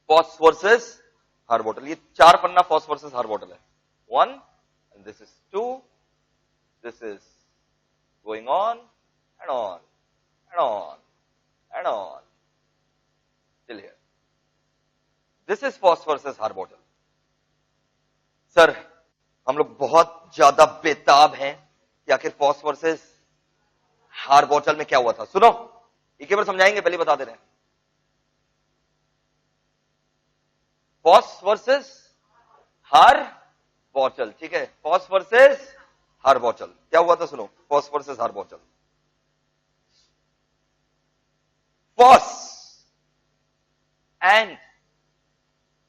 FOSS versus हार्बोटल, ये 4 पन्ना FOSS versus हार्बोटल है, 1 and this is 2, this is going on and on and on and on till here. This is Foss versus Harbottle. Sir हम लोग बहुत ज्यादा बेताब हैं कि आखिर फॉस वर्सेस हार्बोटल में क्या हुआ था. सुनो एक बार समझाएंगे, पहले बता दे रहे हैं. फॉस वर्सेस हार्बोटल, ठीक है, फॉस वर्सेस हार्बोटल क्या हुआ था. सुनो, फॉस वर्सेस हार्बोटल. फॉस एंड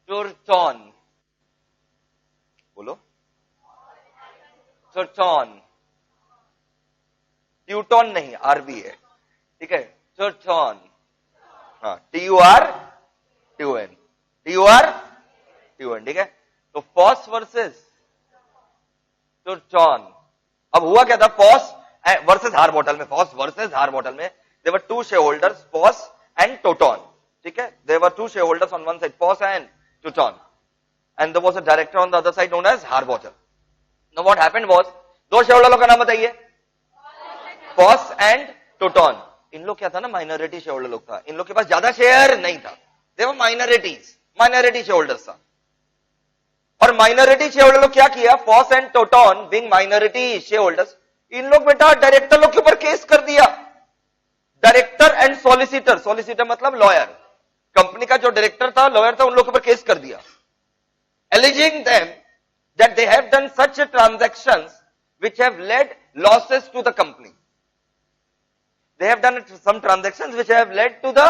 टोरटॉन, बोलो, टोरटॉन, ट्यूटॉन नहीं, आरबी है, ठीक है, टोरटॉन, हाँ, TURTON, TURTON, ठीक है. तो फॉस वर्सेस टोरटॉन. अब हुआ क्या था फॉस वर्सेस हार्बोटल में, फॉस वर्सेस हार्बोटल में there were 2 share holders, Foss and Turton, ठीक है. There were 2 share holders on one side, Foss and Turton, and there was a director on the other side known as Harbottle. Now what happened was, 2 share होल्डरों का नाम बताइए, FOSS and टोटॉन. इन लोग क्या था ना, माइनॉरिटी शेयर होल्डर लोग था, इन लोग के पास ज्यादा शेयर नहीं था, they were minority share holders था. और माइनॉरिटी शेयर होल्डर लोग क्या किया, Foss and Turton being minority share holders, इन लोग बेटा डायरेक्टर लोग के ऊपर केस कर दिया. डायरेक्टर एंड सॉलिसिटर, सॉलिसिटर मतलब लॉयर, कंपनी का जो डायरेक्टर था, लॉयर था, उन लोग के ऊपर केस कर दिया. Alleging them that they have done such transactions which have led losses to the company. They have done some transactions which have led to the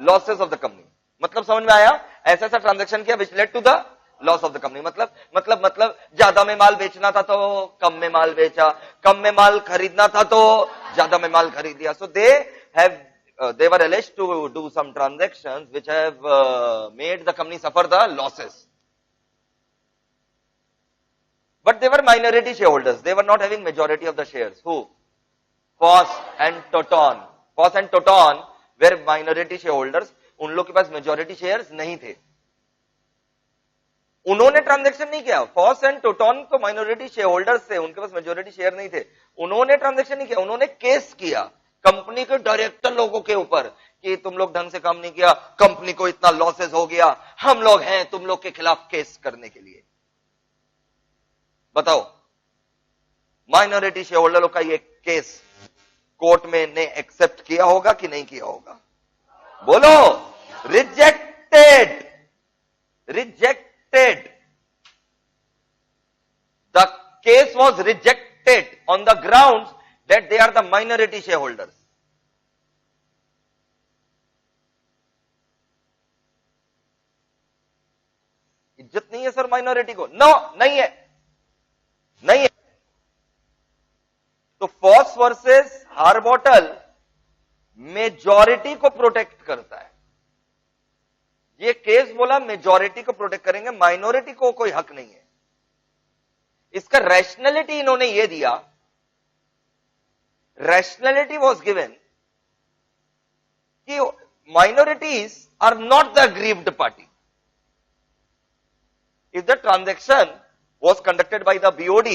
losses of the company. मतलब समझ में आया, ऐसा ऐसा ट्रांजैक्शन किया which led to the loss of the company. मतलब ज्यादा में माल बेचना था तो कम में माल बेचा, कम में माल खरीदना था तो ज्यादा में माल खरीद लिया. So they were alleged to do some transactions which have made the company suffer the losses. But they were minority shareholders. They were not having majority of the shares. Who? Foss and Turton. Foss and Turton were minority shareholders. उन लोग के पास majority shares नहीं थे. उन्होंने transaction नहीं किया. Foss and टोटॉन तो minority share holders थे, उनके पास मेजॉरिटी शेयर नहीं थे. उन्होंने ट्रांजैक्शन नहीं किया, उन्होंने केस किया कंपनी के डायरेक्टर लोगों के ऊपर कि तुम लोग ढंग से काम नहीं किया, कंपनी को इतना लॉसेस हो गया, हम लोग हैं तुम लोग के खिलाफ केस करने के लिए. बताओ, माइनॉरिटी शेयर होल्डर लोग का ये केस कोर्ट में ने एक्सेप्ट किया होगा कि नहीं किया होगा? बोलो. Rejected. Rejected. The case was rejected on the grounds that they are the minority share holders. इज्जत नहीं है सर माइनॉरिटी को? नो, नहीं है, नहीं है. तो फॉस वर्सेस हार्बोटल मेजॉरिटी को प्रोटेक्ट करता है. ये केस बोला मेजॉरिटी को प्रोटेक्ट करेंगे, माइनॉरिटी को कोई हक नहीं है. इसका रैशनैलिटी इन्होंने ये दिया. रैशनैलिटी वाज गिवन कि minorities are not the aggrieved party. If the transaction was conducted by the BOD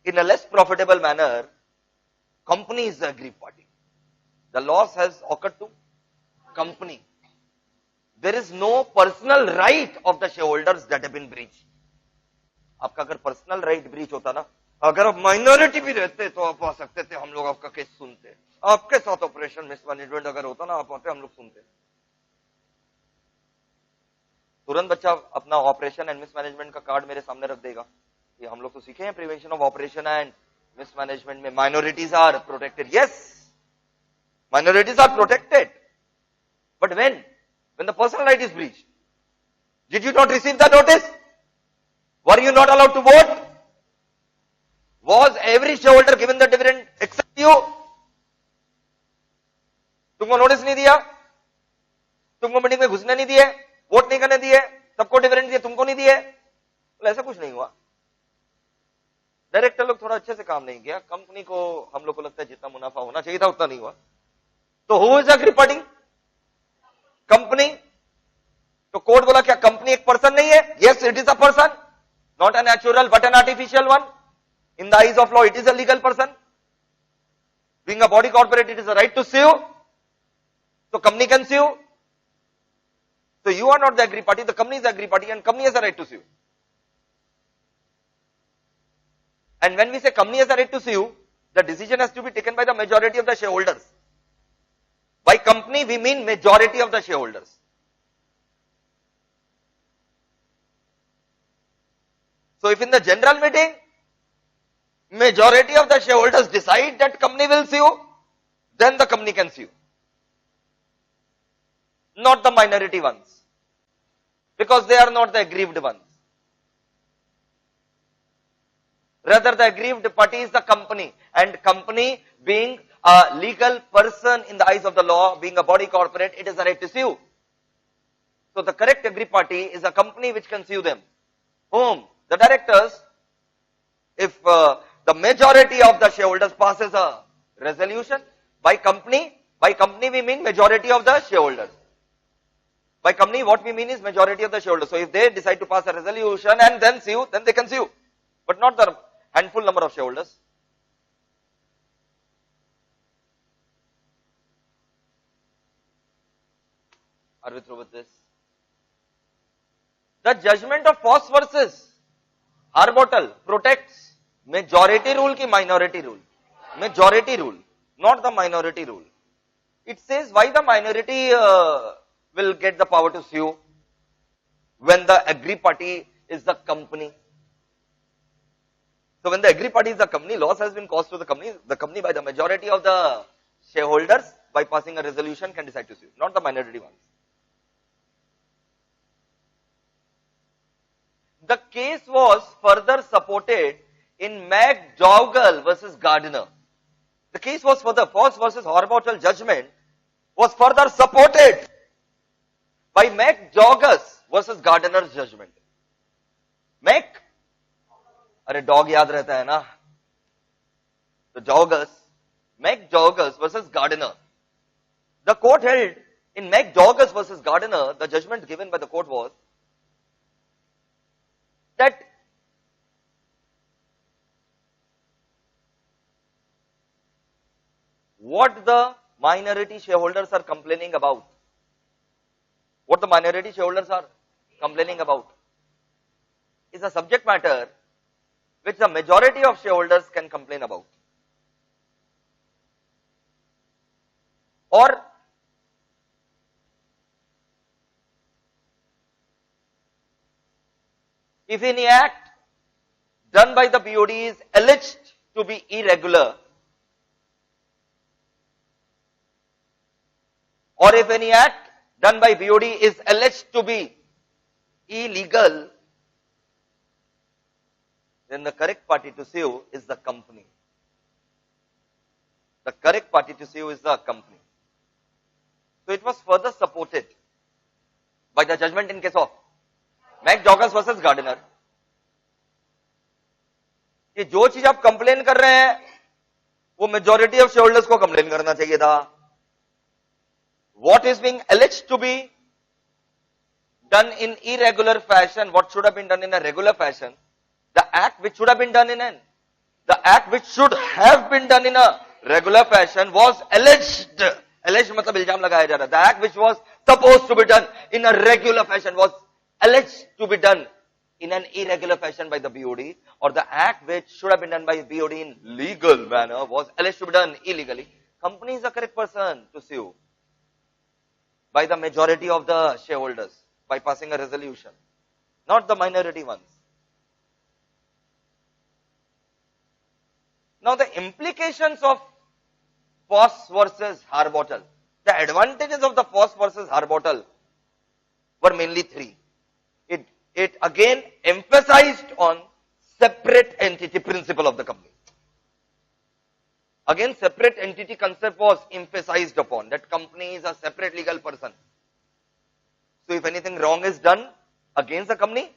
in a less profitable manner, company is the aggrieved party. The loss has occurred to company. There is no personal right of the shareholders that have been breached. आपका अगर personal right breach होता ना, अगर आप minority भी रहते तो आप आ सकते थे, हम लोग आपका केस सुनते. आपके साथ ऑपरेशन मिसमैनेजमेंट अगर होता ना, आप आते, हम लोग सुनते. तुरंत बच्चा अपना ऑपरेशन एंड मिसमैनेजमेंट का कार्ड मेरे सामने रख देगा कि हम लोग तो सीखे हैं prevention of operation and mismanagement में minorities are protected. Yes, minorities are protected, but when the personal right is breached, did you not receive the notice? Were you not allowed to vote? Was every shareholder given the dividend except you? तुमको notice नहीं दिया, तुमको meeting में घुसने नहीं दिए, vote नहीं करने दिए, सबको डिविडेंड दिए, तुमको नहीं दिए. तो ऐसा कुछ नहीं हुआ. डायरेक्टर लोग थोड़ा अच्छे से काम नहीं किया, कंपनी को हम लोग को लगता है जितना मुनाफा होना चाहिए था उतना नहीं हुआ. तो who is agree party? Company. तो कोर्ट बोला क्या कंपनी एक पर्सन नहीं है? Yes, it is a person, not a natural but an artificial one. In the eyes of law, it is a legal person. Being a body corporate, it is a right to sue. So company can sue. So you are not the aggrieved party, the company is the aggrieved party, and company has a right to sue. And when we say company has a right to sue, the decision has to be taken by the majority of the shareholders. By company, we mean majority of the shareholders. So if in the general meeting, majority of the shareholders decide that company will sue, then the company can sue. Not the minority ones, because they are not the aggrieved ones. Rather, the aggrieved party is the company, and company being a legal person in the eyes of the law, being a body corporate, it is a right to sue. So the correct aggrieved party is a company which can sue them. Whom? The directors. If the majority of the shareholders passes a resolution, by company we mean majority of the shareholders. By company, what we mean is majority of the shareholders. So if they decide to pass a resolution and then sue, then they can sue, but not the handful number of shareholders. Are we through with this? The judgment of Foss versus Harbottle protects majority rule ki minority rule? Majority rule, not the minority rule. It says why the minority will get the power to sue when the aggrieved party is the company. So when the aggrieved party is the company, loss has been caused to the company by the majority of the shareholders by passing a resolution can decide to sue, not the minority ones. The case was further supported in McDougall versus Gardner. The case was further, Foss versus Harbottle judgment was further supported by McDougall versus Gardner's judgment. अरे dog याद रहता है ना? The McDougall versus Gardner. The court held in McDougall versus Gardner, the judgment given by the court was that what the minority shareholders are complaining about, what the minority shareholders are complaining about is a subject matter which the majority of shareholders can complain about. Or if any act done by the BOD is alleged to be irregular, or if any act done by BOD is alleged to be illegal, then the correct party to sue is the company. The correct party to sue is the company. So it was further supported by the judgment in case of McDougall versus Gardner. कि जो चीज आप complain कर रहे हैं वो majority of shareholders को complain करना चाहिए था. What is being alleged to be done in irregular fashion, what should have been done in a regular fashion, the act which should have been done in a regular fashion was alleged. Alleged मतलब इल्जाम लगाया जा रहा. The act which was supposed to be done in a regular fashion was alleged to be done in an irregular fashion by the BOD, or the act which should have been done by BOD in legal manner was alleged to be done illegally. Company is the correct person to sue by the majority of the shareholders by passing a resolution, not the minority ones. Now the implications of Foss versus Harbottle, the advantages of the Foss versus Harbottle were mainly three. It again emphasized on separate entity principle of the company. Again, separate entity concept was emphasized upon, that company is a separate legal person. So if anything wrong is done against the company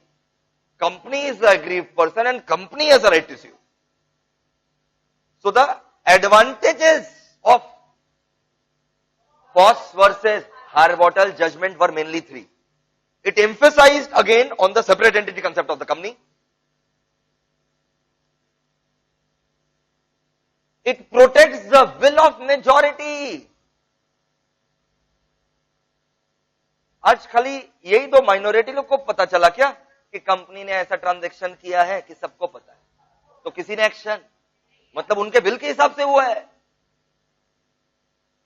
is the aggrieved person and company has a right to sue. So the advantages of Foss versus Harbottle judgment were mainly three. It emphasized again on the separate entity concept of the company. It protects the will of majority. आज खाली यही दो minority लोग को पता चला क्या कि कंपनी ने ऐसा ट्रांजैक्शन किया है कि सबको पता है, तो किसी ने एक्शन मतलब उनके विल के हिसाब से हुआ है,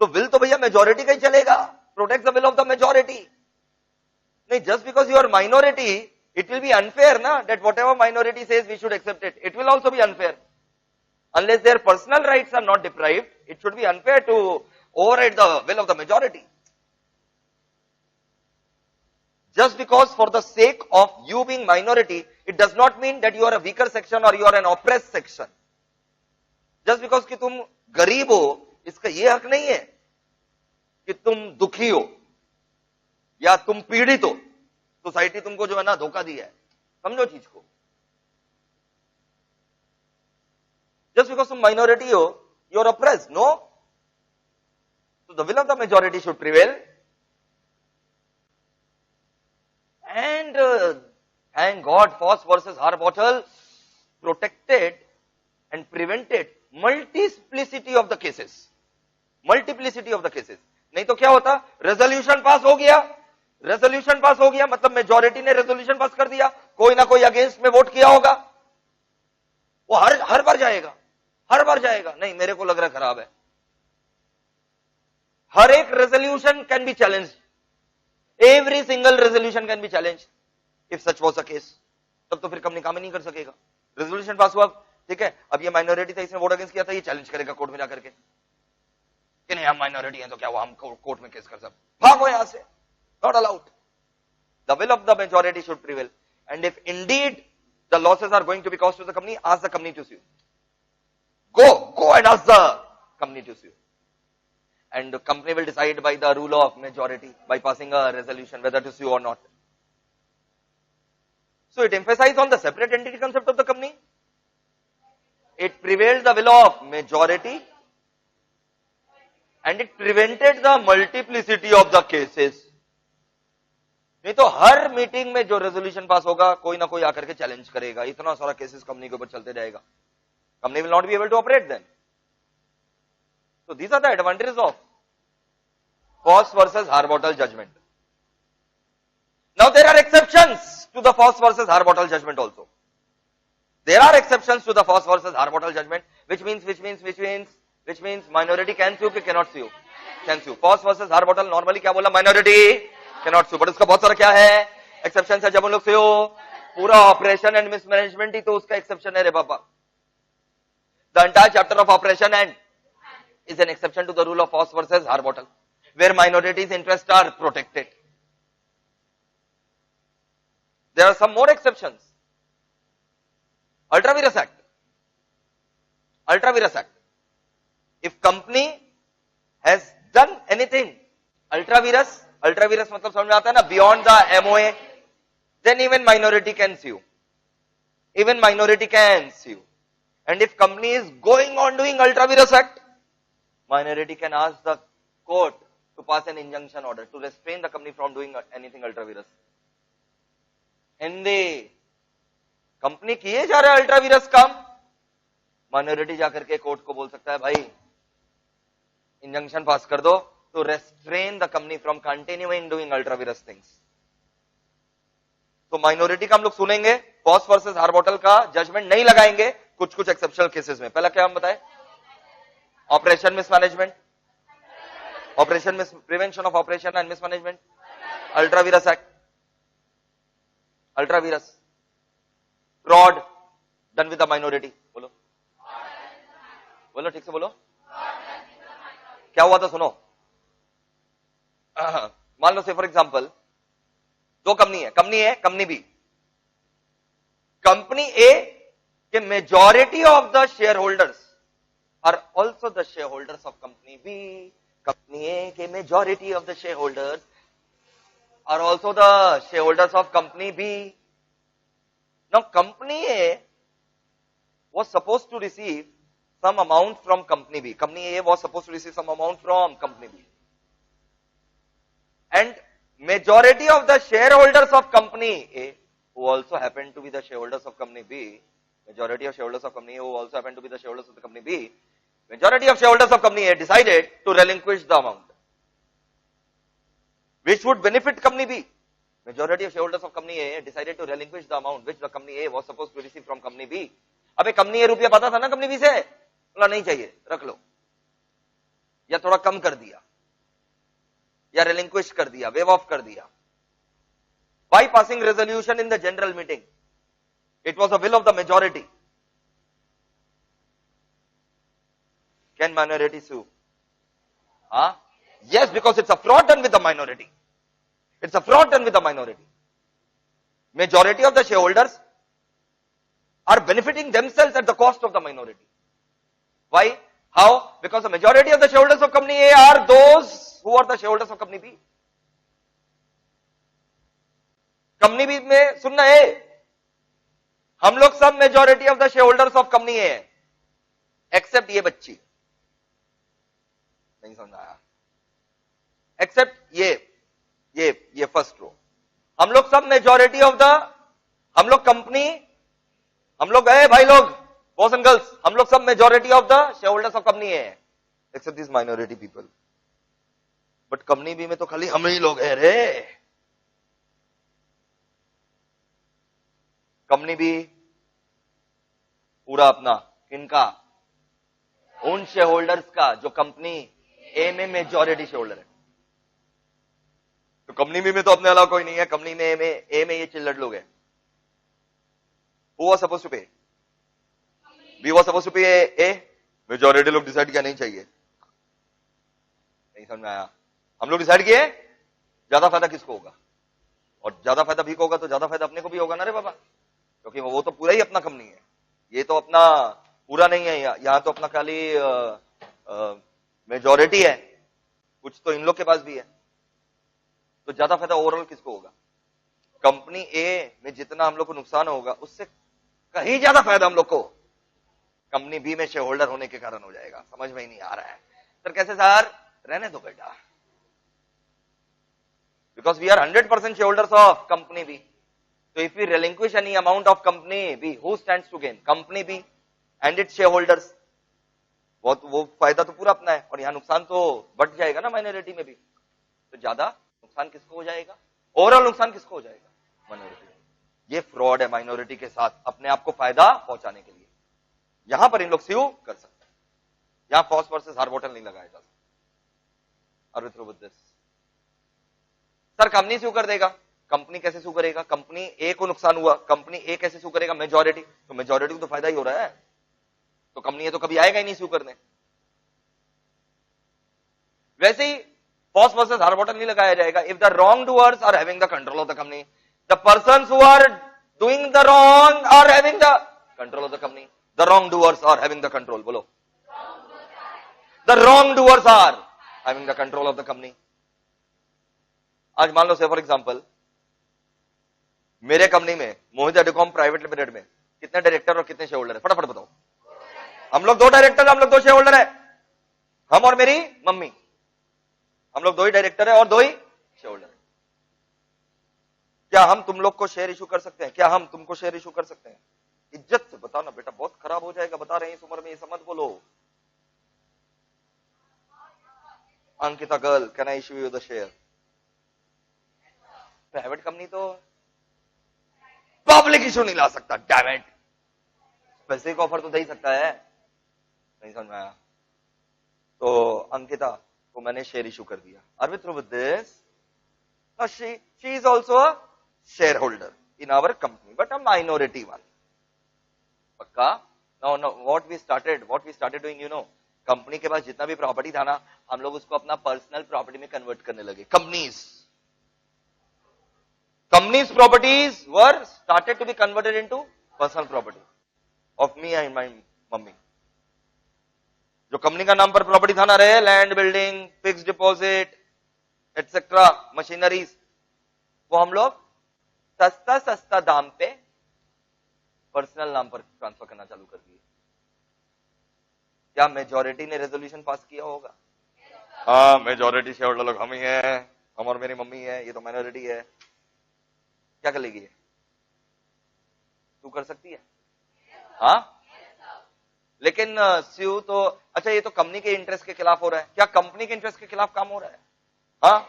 तो विल तो भैया मेजॉरिटी का ही चलेगा, protect the will of the majority. नहीं, just because you are minority it will be unfair ना, that whatever minority says we should accept it, it will also be unfair. Unless their personal rights are not deprived, it should be unfair to override the will of the majority. Just because for the sake of you being minority, it does not mean that you are a weaker section or you are an oppressed section. Just because कि तुम गरीब हो, इसका ये हक नहीं है कि तुम दुखी हो या तुम पीड़ित हो, सोसाइटी तुमको जो है ना धोखा दिया है, समझो चीज को। Just because some minority you are oppressed, no. So the will of the majority should prevail. And thank God, FOSS versus Harbottle protected and prevented multiplicity of the cases. Multiplicity of the cases. नहीं तो क्या होता, resolution pass हो गया, resolution pass हो गया मतलब majority ने रेजोल्यूशन पास कर दिया, कोई ना कोई अगेंस्ट में वोट किया होगा, वो हर बार जाएगा, हर बार जाएगा। नहीं, मेरे को लग रहा खराब है, हर एक resolution can be challenge, every single resolution can be challenge if such was the case. तब तो फिर कंपनी काम ही नहीं कर सकेगा। रेजोल्यूशन पास हुआ, ठीक है, अब ये माइनॉरिटी था, इसने वोट अगेंस्ट किया था, ये चैलेंज करेगा कोर्ट में जाकर के कि नहीं हम माइनॉरिटी हैं तो क्या हुआ, हम कोर्ट में केस कर सकते, भागो यहां से, not allowed. The will of the majority should prevail, and if indeed the losses are going to be cost to the company, ask the company to sue. Go and ask the company to sue. And the company will decide by the rule of majority, by passing a resolution whether to sue or not. So it emphasized on the separate entity concept of the company. It prevailed the will of majority. And it prevented the multiplicity of the cases. नहीं तो हर meeting में जो resolution pass होगा कोई ना कोई आकर के चैलेंज करेगा, इतना सारा केसेस कंपनी के ऊपर चलते जाएगा, company will not be able to operate then. So these are the advantages of FOSS versus Harbottle judgment. Now there are exceptions to the FOSS versus Harbottle judgment also. There are exceptions to the FOSS versus Harbottle judgment, which means minority can sue, cannot sue, can sue. FOSS versus Harbottle normally क्या बोला, minority cannot sue, but उसका बहुत सारा क्या है, exceptions है। जब हम लोग से हो पूरा ऑपरेशन एंड मिसमैनेजमेंट ही तो उसका एक्सेप्शन है रे बाबा। The entire chapter of operation and is an exception to the rule of FOSS versus Harbottle, where minorities' interests are protected. There are some more exceptions. Ultra Virus Act. Ultra Virus Act. If company has done anything, ultra virus मतलब समझ में आता है ना, beyond the MOA, then even minority can sue. Even minority can sue. And if company is going on doing Ultra Virus Act, minority can ask the court to pass an injunction order to restrain the company from doing anything ultra virus. Hindi company किए जा रहा है ultra Beerus काम, minority जाकर के court को बोल सकता है भाई इंजंक्शन पास कर दो to restrain the company from continuing doing ultra virus things. तो माइनॉरिटी का हम लोग सुनेंगे, FOSS वर्सेस हार्बोटल का जजमेंट नहीं लगाएंगे कुछ कुछ एक्सेप्शनल केसेस में। पहला क्या हम बताए, operation mismanagement, operation miss prevention of operation and mismanagement, ultra vires act, ultra Beerus, fraud done with the minority. बोलो बोलो ठीक से बोलो, क्या हुआ था सुनो। मान लो से फॉर एग्जांपल दो कंपनी है, कंपनी बी। कंपनी ए के majority of the share holders are also the share holders of company B. Company A के majority of the share holders are also the share holders of company B. Now company A was supposed to receive some amount from company B. Company A was supposed to receive some amount from company B. And majority of the shareholders of company A, who also happen to be the shareholders of company B, majority of shareholders of company A, who also happen to be the shareholders of the company B, majority of shareholders of company A decided to relinquish the amount, which would benefit company B. Majority of shareholders of company A decided to relinquish the amount which the company A was supposed to receive from company B. अबे company ए रुपया पाता था ना company B से, बोला नहीं चाहिए, रख लो, या थोड़ा कम कर दिया, या relinquish कर दिया, waive off कर दिया. By passing resolution in the general meeting, it was the will of the majority. Can minority sue? Huh? Yes, because it's a fraud done with the minority. It's a fraud done with the minority. Majority of the shareholders are benefiting themselves at the cost of the minority. Why? How? Because the majority of the shareholders of company A are those who are the shareholders of company B. Company B में सुनना है, हम लोग सब majority of the shareholders of company A है, except ये बच्ची, नहीं समझ आया, एक्सेप्ट ये फर्स्ट रो, हम लोग सब मेजॉरिटी ऑफ द, हम लोग कंपनी, हम लोग गए भाई लोग, बॉयज एंड गर्ल्स, हम लोग सब majority of the shareholders of company है, except this minority people. But company B में तो खाली हम ही लोग है रे. कंपनी बी पूरा अपना किनका, उन शेयर होल्डर्स का जो कंपनी ए में मेजॉरिटी शेयर होल्डर है. तो कंपनी बी में तो अपने अलावा कोई नहीं है, कंपनी में ए में ये चिल्लड़ लोग हैं. हु वाज सपोज्ड टू पे? बी वाज सपोज्ड टू पे ए. मेजॉरिटी लोग डिसाइड किया नहीं चाहिए, नहीं समझ में आया. हम लोग डिसाइड किए ज्यादा फायदा किसको होगा, और ज्यादा फायदा भी को होगा तो ज्यादा फायदा अपने को भी होगा ना रे बाबा, क्योंकि वो तो पूरा ही अपना कंपनी है, ये तो अपना पूरा नहीं है, यहां तो अपना खाली मेजॉरिटी है, कुछ तो इन लोग के पास भी है. तो ज्यादा फायदा ओवरऑल किसको होगा? कंपनी ए में जितना हम लोग को नुकसान होगा उससे कहीं ज्यादा फायदा हम लोग को कंपनी बी में शेयर होल्डर होने के कारण हो जाएगा. समझ में ही नहीं आ रहा है सर, कैसे सर? रहने दो बेटा, because we are 100% share holders of company B. So if we relinquish any amount of company B, who stands to gain? Company B and its shareholders. वो फायदा तो पूरा अपना है, और यहां नुकसान तो बढ़ जाएगा ना माइनॉरिटी में भी. तो ज्यादा नुकसान किसको हो जाएगा? ओवरऑल नुकसान किसको हो जाएगा? माइनॉरिटी. ये फ्रॉड है माइनॉरिटी के साथ अपने आप को फायदा पहुंचाने के लिए. यहां पर इन लोग स्यू कर सकते हैं, यहां फॉस वर्सेस हार्बोटल नहीं लगाया जा सकता. सर कंपनी स्यू कर देगा, कंपनी कैसे सू करेगा? कंपनी ए को नुकसान हुआ, कंपनी ए कैसे सू करेगा? मेजॉरिटी. तो मेजॉरिटी को तो फायदा ही हो रहा है, तो कंपनी ए तो कभी आएगा ही नहीं सू करने. वैसे ही फॉस वर्सेस हार्बोटल नहीं लगाया जाएगा. If the wrong doors are having the control of the company, the persons who are doing the wrong are having the control of the company. The wrong doors are having the control, बोलो. The wrong doors are having the control of the company. आज मान लो say for example मेरे company में मोहित Educomp private limited में कितने director और कितने शेयर होल्डर है? फटाफट बताओ. हम लोग 2 डायरेक्टर, हम लोग 2 शेयर होल्डर है, हम और मेरी मम्मी, हम लोग 2 ही डायरेक्टर है और 2 ही शेयर होल्डर है. क्या हम तुम लोग को शेयर इशू कर सकते हैं? क्या हम तुमको शेयर इशू कर सकते हैं? इज्जत से बताओ ना बेटा, बहुत खराब हो जाएगा, बता रहे हैं इस उम्र में ये मत बोलो. Ankita girl, can I issue you the share? Private company तो पब्लिक इशू नहीं ला सकता. डैम इट, पैसे का ऑफर तो दे ही सकता है. नहीं समझ में आया? तो अंकिता को मैंने शेयर इशू कर दिया. Are we through with this? She is also a share holder in our company but a minority one. पक्का? No what we started doing, you know, company के पास जितना भी प्रॉपर्टी था ना, हम लोग उसको अपना पर्सनल प्रॉपर्टी में कन्वर्ट करने लगे. Company's properties were started to be converted into personal property of me and my mummy. जो कंपनी का नाम पर प्रॉपर्टी था ना रे, land, building, fix deposit etcetera, machineries, वो हम लोग सस्ता दाम पे पर्सनल नाम पर ट्रांसफर करना चालू कर दिए. क्या मेजॉरिटी ने रेजोल्यूशन पास किया होगा? हाँ, मेजॉरिटी शेयर होल्डर लोग हम ही हैं, हम और मेरी मम्मी है, ये तो माइनॉरिटी है, क्या कर लेगी? तू कर सकती है? हाँ, लेकिन सीयू तो अच्छा, ये तो कंपनी के इंटरेस्ट के खिलाफ हो रहा है। क्या कंपनी के इंटरेस्ट के खिलाफ काम हो रहा है? हाँ,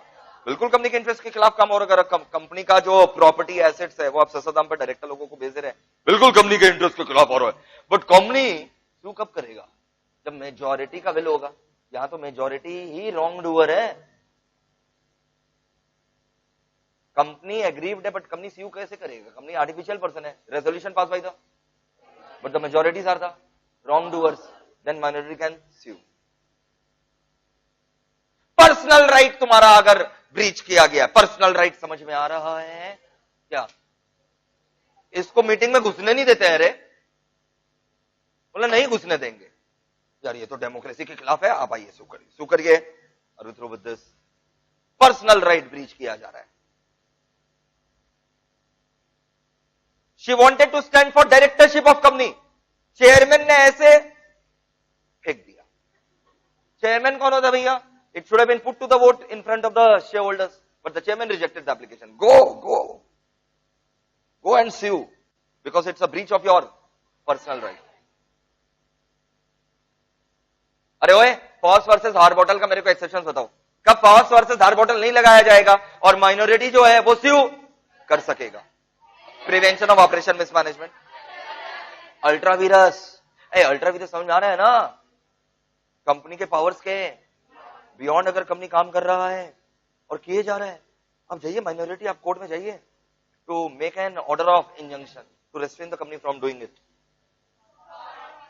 बिल्कुल कंपनी के इंटरेस्ट के खिलाफ काम हो रहा है। अगर कंपनी का जो प्रॉपर्टी एसेट्स है वो आप सस्ता दाम पर डायरेक्टर लोगों को बेच दे रहे हैं, बिल्कुल कंपनी के इंटरेस्ट के खिलाफ हो रहा है। बट कंपनी क्यों कब करेगा? जब मेजॉरिटी का विल होगा। यहां तो मेजॉरिटी ही रॉन्ग डूअर है। कंपनी एग्रीव्ड है, बट कंपनी सीयू कैसे करेगा? कंपनी आर्टिफिशियल पर्सन है। Resolution pass by the, but the majorities are the wrong doers, then minority can sue. Personal right तुम्हारा अगर ब्रीच किया गया, पर्सनल राइट समझ में आ रहा है क्या? इसको मीटिंग में घुसने नहीं देते हैं रे, बोला नहीं घुसने देंगे यार, ये तो डेमोक्रेसी के खिलाफ है, आप आइए सू करिए। और through with this personal right breach किया जा रहा है। She wanted to stand for directorship of company. Chairman ने ऐसे फेंक दिया। चेयरमैन कौन होता है भैया? It should have been put to the vote in front of the shareholders, but the chairman rejected the application. Go and sue because it's a breach of your personal right. अरे ओए, POS versus हार bottle का मेरे को exception बताओ। कब POS versus हार bottle नहीं लगाया जाएगा और माइनॉरिटी जो है वो स्यू कर सकेगा? Prevention of operation mismanagement, ultra vires. Ultra vires समझ आ रहा है ना? कंपनी के पावर्स के बियॉन्ड अगर कंपनी काम कर रहा है और किए जा रहा है, अब जाइए माइनॉरिटी, आप कोर्ट में जाइए to make an order of injunction to restrain the company from doing it.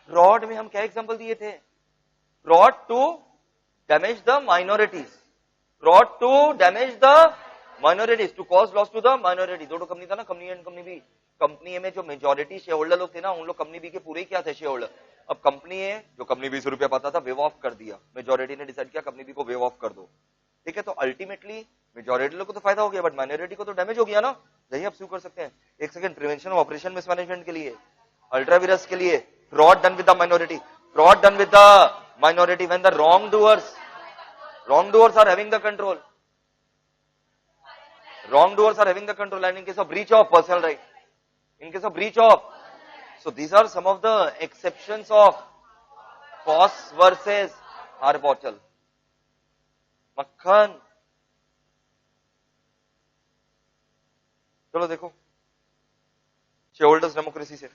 Fraud में हम क्या एग्जांपल दिए थे? Fraud to damage the minorities, fraud to damage the minorities, to cause loss to the minority. दो company था ना, company and company B. Company A में जो मेजॉरिटी शेयर होल्डर लोग थे ना, उन लोग कंपनी बी के पूरे क्या थे? Share holder. अब कंपनी ए जो कंपनी बी 100 रुपया पाता था, वेव ऑफ कर दिया। मेजॉरिटी ने डिसाइड किया कंपनी बी को वेव ऑफ कर दो, ठीक है? तो अल्टीमेटली मेजॉरिटी लोग को तो फायदा हो गया, बट माइनॉरिटी को तो डैमेज हो गया ना। यही आप सू कर सकते हैं। एक second, prevention of operation mismanagement के लिए, अल्ट्रावीरस के लिए, fraud done with the minority, fraud done with the minority when the wrong doors are having the control, wrongdoers are having the control, and in case of breach of personal right, in case of breach of, so these are some of the exceptions of POS versus Harbottle. मक्खन, चलो देखो share holders democracy से।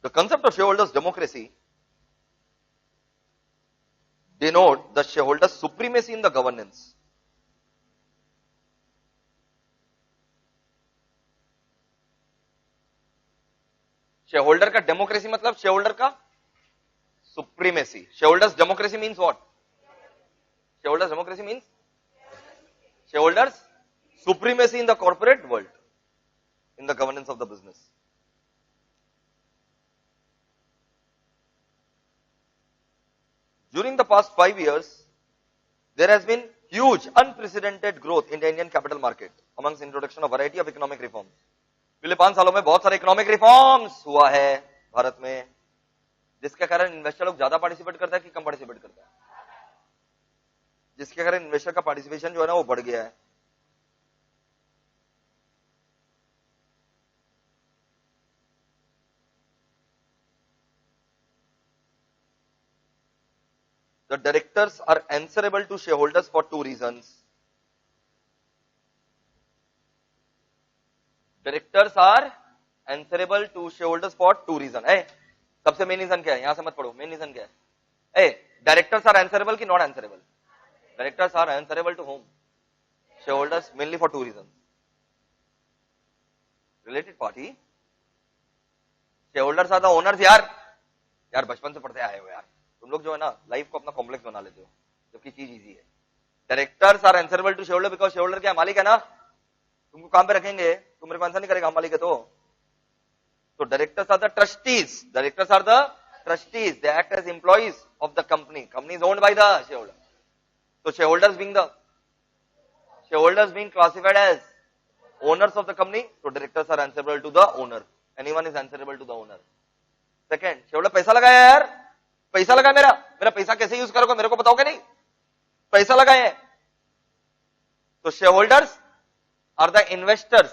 The concept of shareholders democracy denote the shareholders supremacy in the governance. Shareholder का democracy मतलब shareholder का supremacy. Shareholders democracy means what? Shareholders democracy means shareholders supremacy in the corporate world, in the governance of the business. During the past 5 years, there has been huge, unprecedented growth in the Indian capital market amongst introduction of variety of economic reforms. पिछले 5 सालों में बहुत सारे economic reforms हुआ है भारत में, जिसके कारण इन्वेस्टर लोग ज्यादा पार्टिसिपेट करता है कि कम पार्टिसिपेट करता है? जिसके कारण इन्वेस्टर का पार्टिसिपेशन जो है ना वो बढ़ गया है। The directors are answerable to shareholders for 2 reasons. Directors are answerable to shareholders for 2 reasons. सबसे मेन रीजन क्या है? यहां से मत पढ़ो, मेन रीजन क्या है? डायरेक्टर्स आर आंसरेबल कि not answerable? Directors are answerable to whom? Shareholders, mainly for 2 reason. Related party, shareholders are the owners. यार बचपन से पढ़ते आए हो यार तुम लोग, जो है ना लाइफ को अपना कॉम्प्लेक्स बना लेते हो, जबकि चीज इजी है। Directors are answerable to shareholder because shareholder क्या मालिक है ना, तुमको काम पे रखेंगे, तुम मेरे को आंसर नहीं करेगा, हम मालिक है तो directors are the trustees, directors are the trustees, they act as employees of the company. Company is owned by the shareholder. So shareholders being classified as owners of the company, so directors are answerable to the owner. Anyone is answerable to the owner. Second, shareholder पैसा लगाया यार, पैसा लगा मेरा पैसा कैसे use करोगे मेरे को बताओगे नहीं, पैसा लगाए. So shareholders are the investors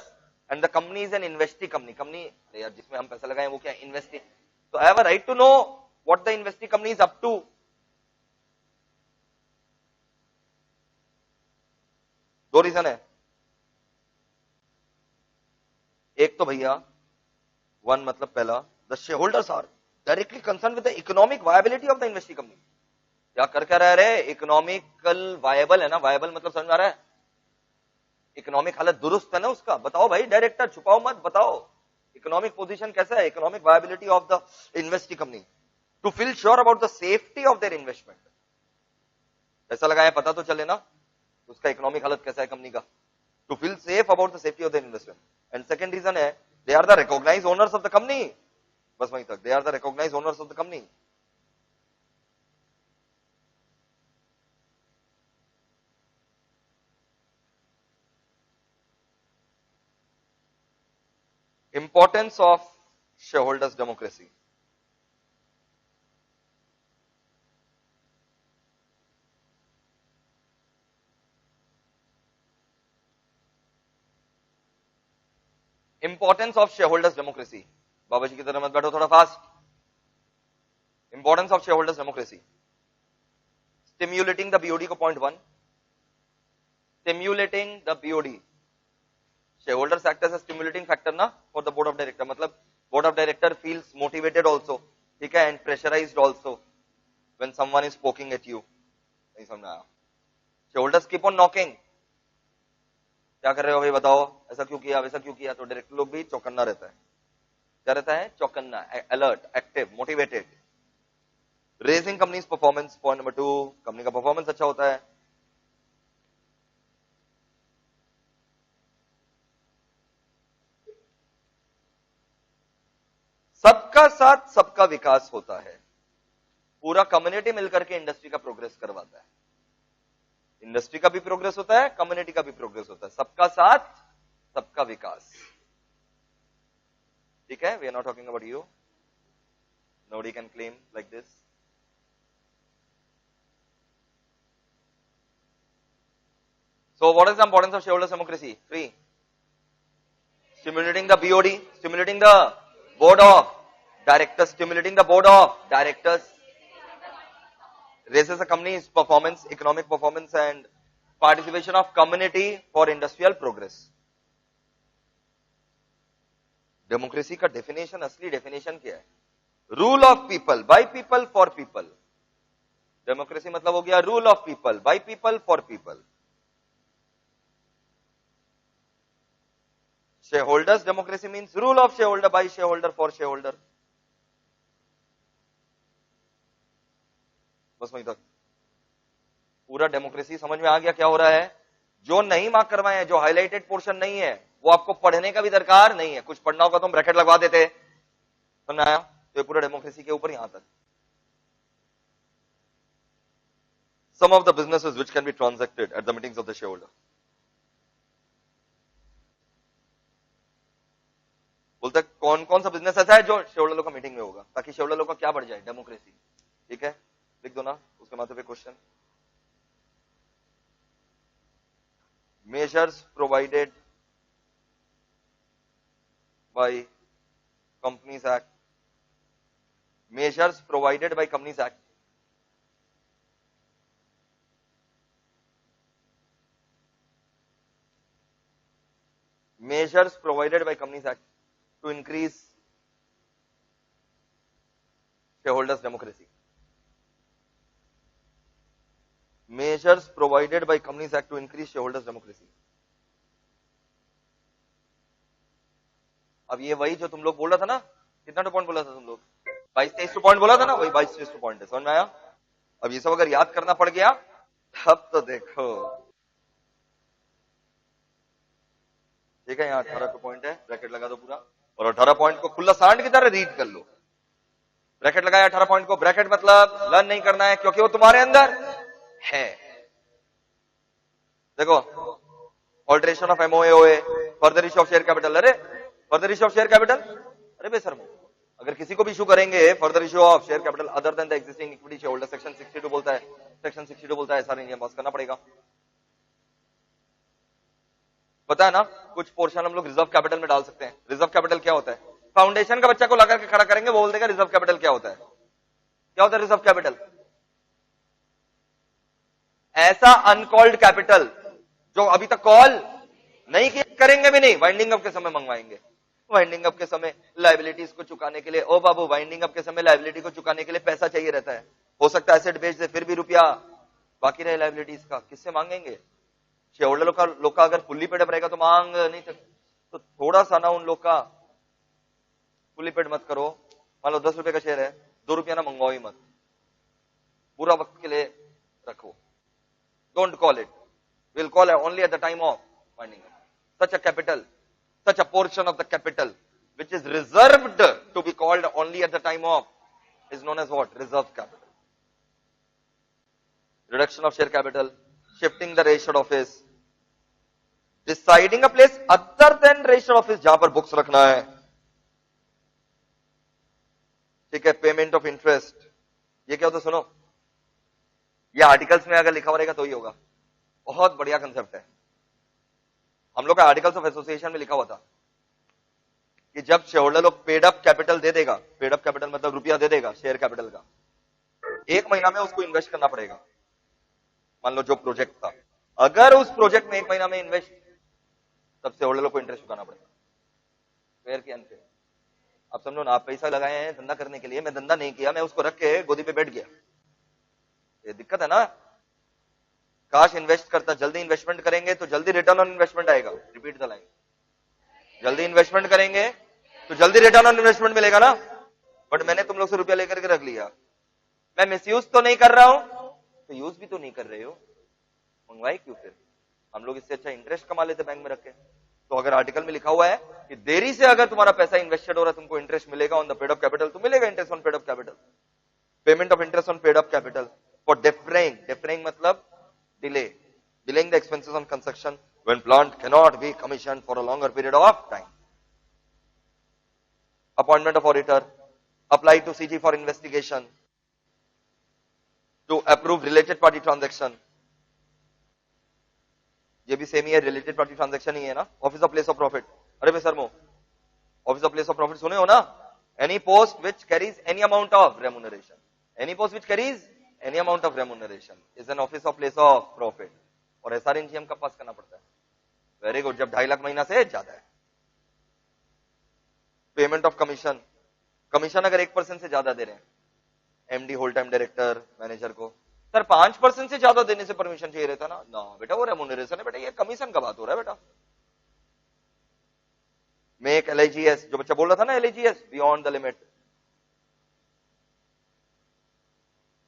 and the company is an investee company. Company यार जिसमें हम पैसा लगाए वो क्या investing. So I have a right to know what the investee company is up to. दो रीजन है. एक तो भैया वन मतलब पहला, the shareholders are directly concerned with the economic viability of the investing company. क्या कर क्या रह रहे, इकोनॉमिकल वायबल है ना, वायबल मतलब समझ में आ रहा है, इकोनॉमिक हालत दुरुस्त है ना उसका, बताओ भाई डायरेक्टर, छुपाओ मत, बताओ इकोनॉमिक पोजीशन कैसा है, economic viability of the investing company, to feel sure about the safety of their investment. पैसा लगाया पता तो चले ना उसका इकोनॉमिक हालत कैसा है कंपनी का, to feel safe about the safety of their investment. And second reason है, they are the recognised owners of the company. बस वहीं तक, they are the recognised owners of the company. Importance of shareholders democracy. Importance of shareholders democracy. बाबा जी की तरह मत बैठो, थोड़ा fast. Importance of shareholders democracy. Stimulating the BOD को point 1. Stimulating the BOD. Shareholders act as a stimulating factor ना for the board of director. मतलब board of director feels motivated also, ठीक है, and pressurized also when someone is poking at you. नहीं समझ आया. Shareholders keep on knocking. क्या कर रहे हो भाई बताओ, ऐसा क्यों किया, वैसा क्यों किया, तो डायरेक्टर लोग भी चौकन्ना रहता है. क्या रहता है, चौकन्ना, alert, active, motivated. Raising companies performance, point number 2, company का परफॉर्मेंस अच्छा होता है. सबका साथ सबका विकास होता है. पूरा कम्युनिटी मिलकर के इंडस्ट्री का प्रोग्रेस करवाता है. इंडस्ट्री का भी प्रोग्रेस होता है, कम्युनिटी का भी प्रोग्रेस होता है. सबका साथ सबका विकास. ठीक है, we are not talking about you. Nobody can claim like this. So what is the importance of shareholders democracy? 3. Stimulating the BOD, stimulating the board of directors, stimulating the board of directors, raises the company's performance, economic performance and participation of community for industrial progress. Democracy का definition, असली definition क्या है, rule of people, by people, for people. Democracy मतलब हो गया rule of people, by people, for people. Shareholders democracy means rule of shareholder, by shareholder, for shareholder. बस वहीं तक. पूरा डेमोक्रेसी समझ में आ गया क्या हो रहा है. जो नहीं मार्क करवाए हैं, जो हाईलाइटेड पोर्शन नहीं है, वो आपको पढ़ने का भी दरकार नहीं है. कुछ पढ़ना होगा तो हम ब्रैकेट लगवा देते. समझ आया. तो ये पूरा डेमोक्रेसी के ऊपर यहां तक. Some of the businesses which can be transacted at the meetings of the shareholder. बोलते कौन कौन सा बिजनेस ऐसा है जो शेयरहोल्डर लोग का मीटिंग में होगा, ताकि शेयरहोल्डर लोग का क्या बढ़ जाए, डेमोक्रेसी. ठीक है, लिख दो ना उसके माथे पे question. Measures provided by companies act. Measures provided by companies act. measures provided by Companies Act to increase shareholders democracy. Measures provided by Companies Act to increase shareholders democracy. अब ये वही जो तुम लोग बोल रहा था ना, कितना पॉइंट बोला था तुम लोग, 22-23 पॉइंट बोला था ना, वही 22-23 पॉइंट है. समझ में आया. अब ये सब अगर याद करना पड़ गया तब तो देखो. ठीक है, यहाँ 18 पॉइंट है, ब्रैकेट लगा दो पूरा, और 18 पॉइंट को खुला सांड की तरह रीड कर लो. ब्रैकेट लगाया 18 पॉइंट को, ब्रैकेट मतलब लर्न नहीं करना है क्योंकि वो तुम्हारे अंदर है। देखो, alteration of MOA, further issue of share capital, अरे further issue of share capital, अरे बेसर अगर किसी को भी इशू करेंगे further issue of share capital other than the existing equity share holder, section 62 बोलता है, सेक्शन 62 बोलता है ऐसा नहीं पास करना पड़ेगा। पता है ना, कुछ पोर्शन हम लोग रिजर्व कैपिटल में डाल सकते हैं। रिजर्व कैपिटल क्या होता है? फाउंडेशन का बच्चा को लगा के खड़ा करेंगे, वो बोल देगा रिजर्व कैपिटल क्या होता है। क्या होता है रिजर्व कैपिटल? ऐसा अनकॉल्ड कैपिटल जो अभी तक कॉल नहीं किया, करेंगे भी नहीं, वाइंडिंग अप के समय मंगवाएंगे। वाइंडिंग अप के समय लायबिलिटीज को चुकाने के लिए, ओ बाबू वाइंडिंग अप के समय लायबिलिटी को चुकाने के लिए पैसा चाहिए रहता है। हो सकता है एसेट बेच दे फिर भी रुपया बाकी रहे लायबिलिटीज का, किससे मांगेंगे? शेयरहोल्डर लोग का अगर फुल्ली पेड अप रहेगा तो मांग नहीं सकते, तो थोड़ा सा ना उन लोग का फुल्ली पेड मत करो। मान लो 10 रुपए का शेयर है, 2 रुपया ना मंगवाओ ही मत, पूरा वक्त के लिए रखो। Don't call it, will call it only at the time of winding up. Such a capital, such a portion of the capital which is reserved to be called only at the time of is known as what? Reserve capital. Reduction of share capital, shifting the registered office, deciding a place other than registered office जहां पर books रखना है, ठीक है। Payment of interest, ये क्या होता है सुनो, ये आर्टिकल्स में अगर लिखा हुआ रहेगा तो ही होगा। बहुत बढ़िया कंसेप्ट है। हम लोग का आर्टिकल्स ऑफ एसोसिएशन में लिखा हुआ था कि जब शेयरहोल्डर लोग पेड अप कैपिटल दे देगा, पेड अप कैपिटल मतलब रुपया दे देगा शेयर कैपिटल का, 1 महीना में उसको इन्वेस्ट करना पड़ेगा। मान लो जो प्रोजेक्ट था, अगर उस प्रोजेक्ट में 1 महीना में इन्वेस्ट, तब शेयरहोल्डर लोग को इंटरेस्ट चुकाना पड़ेगा। फेयर की अनफेयर? आप समझो ना, आप पैसा लगाए हैं धंधा करने के लिए, मैं धंधा नहीं किया, मैं उसको रख के गोदी पे बैठ गया, ये दिक्कत है ना। काश इन्वेस्ट करता, जल्दी इन्वेस्टमेंट करेंगे तो जल्दी रिटर्न ऑन इन्वेस्टमेंट आएगा। रिपीट द लाइन, जल्दी इन्वेस्टमेंट करेंगे तो जल्दी रिटर्न ऑन इन्वेस्टमेंट मिलेगा ना। बट मैंने तुम लोग से रुपया लेकर के रख लिया, मैं मिसयूज तो नहीं कर रहा हूं, तो यूज भी तो नहीं कर रहे हो, मंगवाए क्यों फिर? हम लोग इससे अच्छा इंटरेस्ट कमा लेते बैंक में रख के। तो अगर आर्टिकल में लिखा हुआ है कि देरी से अगर तुम्हारा पैसा इन्वेस्टेड हो रहा है, तुमको इंटरेस्ट मिलेगा on the paid up capital, तो मिलेगा interest on paid up capital. Payment of interest on paid up capital for deferring, deferring मतलब delay, delaying the expenses on construction when plant cannot be commissioned for a longer period of time. Appointment of auditor, apply to CG for investigation, to approve related party transaction. ये भी same ही है, related party transaction ही है ना। Office of place of profit, अरे भाई sir, office of place of profit सुने हो ना? Any post which carries any amount of remuneration, any post which carries any amount of remuneration is an office of place of profit। और SRNGM का पास करना पड़ता है। वेरी गुड, जब 2.5 लाख महीना से ज्यादा है। पेमेंट ऑफ कमीशन, कमीशन अगर 1% से ज्यादा दे रहे हैं, MD, whole time director, manager को, सर 5% से ज्यादा देने से परमिशन चाहिए रहता ना। ना बेटा, वो रेमुनरेशन है बेटा, ये कमीशन का बात हो रहा है बेटा। मेक LIGS, जो बच्चा बोल रहा था ना, LIGS beyond the limit,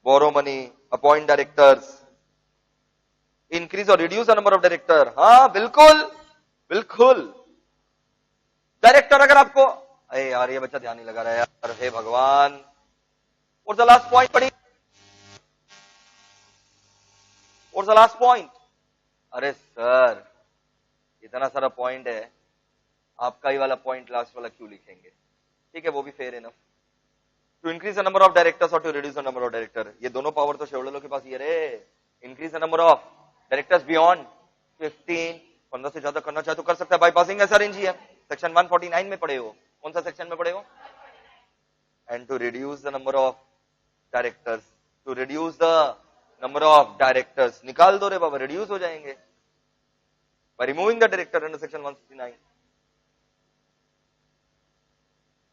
borrow money, appoint directors, increase or reduce the number of director। हाँ बिल्कुल बिल्कुल, डायरेक्टर अगर आपको, अरे यार ये बच्चा ध्यान नहीं लगा रहा है यार, हे भगवान। और द लास्ट पॉइंट पढ़ी, और द लास्ट पॉइंट, अरे सर इतना सारा पॉइंट है, आपका ही वाला पॉइंट लास्ट वाला क्यों लिखेंगे? ठीक है, वो भी fair enough. To increase the number of directors or to reduce the number of director, ये दोनों पावर तो शेयरहोल्डर के पास ये रे। Increase the number of directors beyond 15, 15 से ज्यादा करना चाहे तो कर सकता है, बाईपासिंग SRNGM, सेक्शन 149 में पढ़े हो। कौन सा सेक्शन में पढ़े हो? And to reduce the number of directors, to reduce the number of directors, निकाल दो रे बाबा, रिड्यूस हो जाएंगे by removing the director under section 169।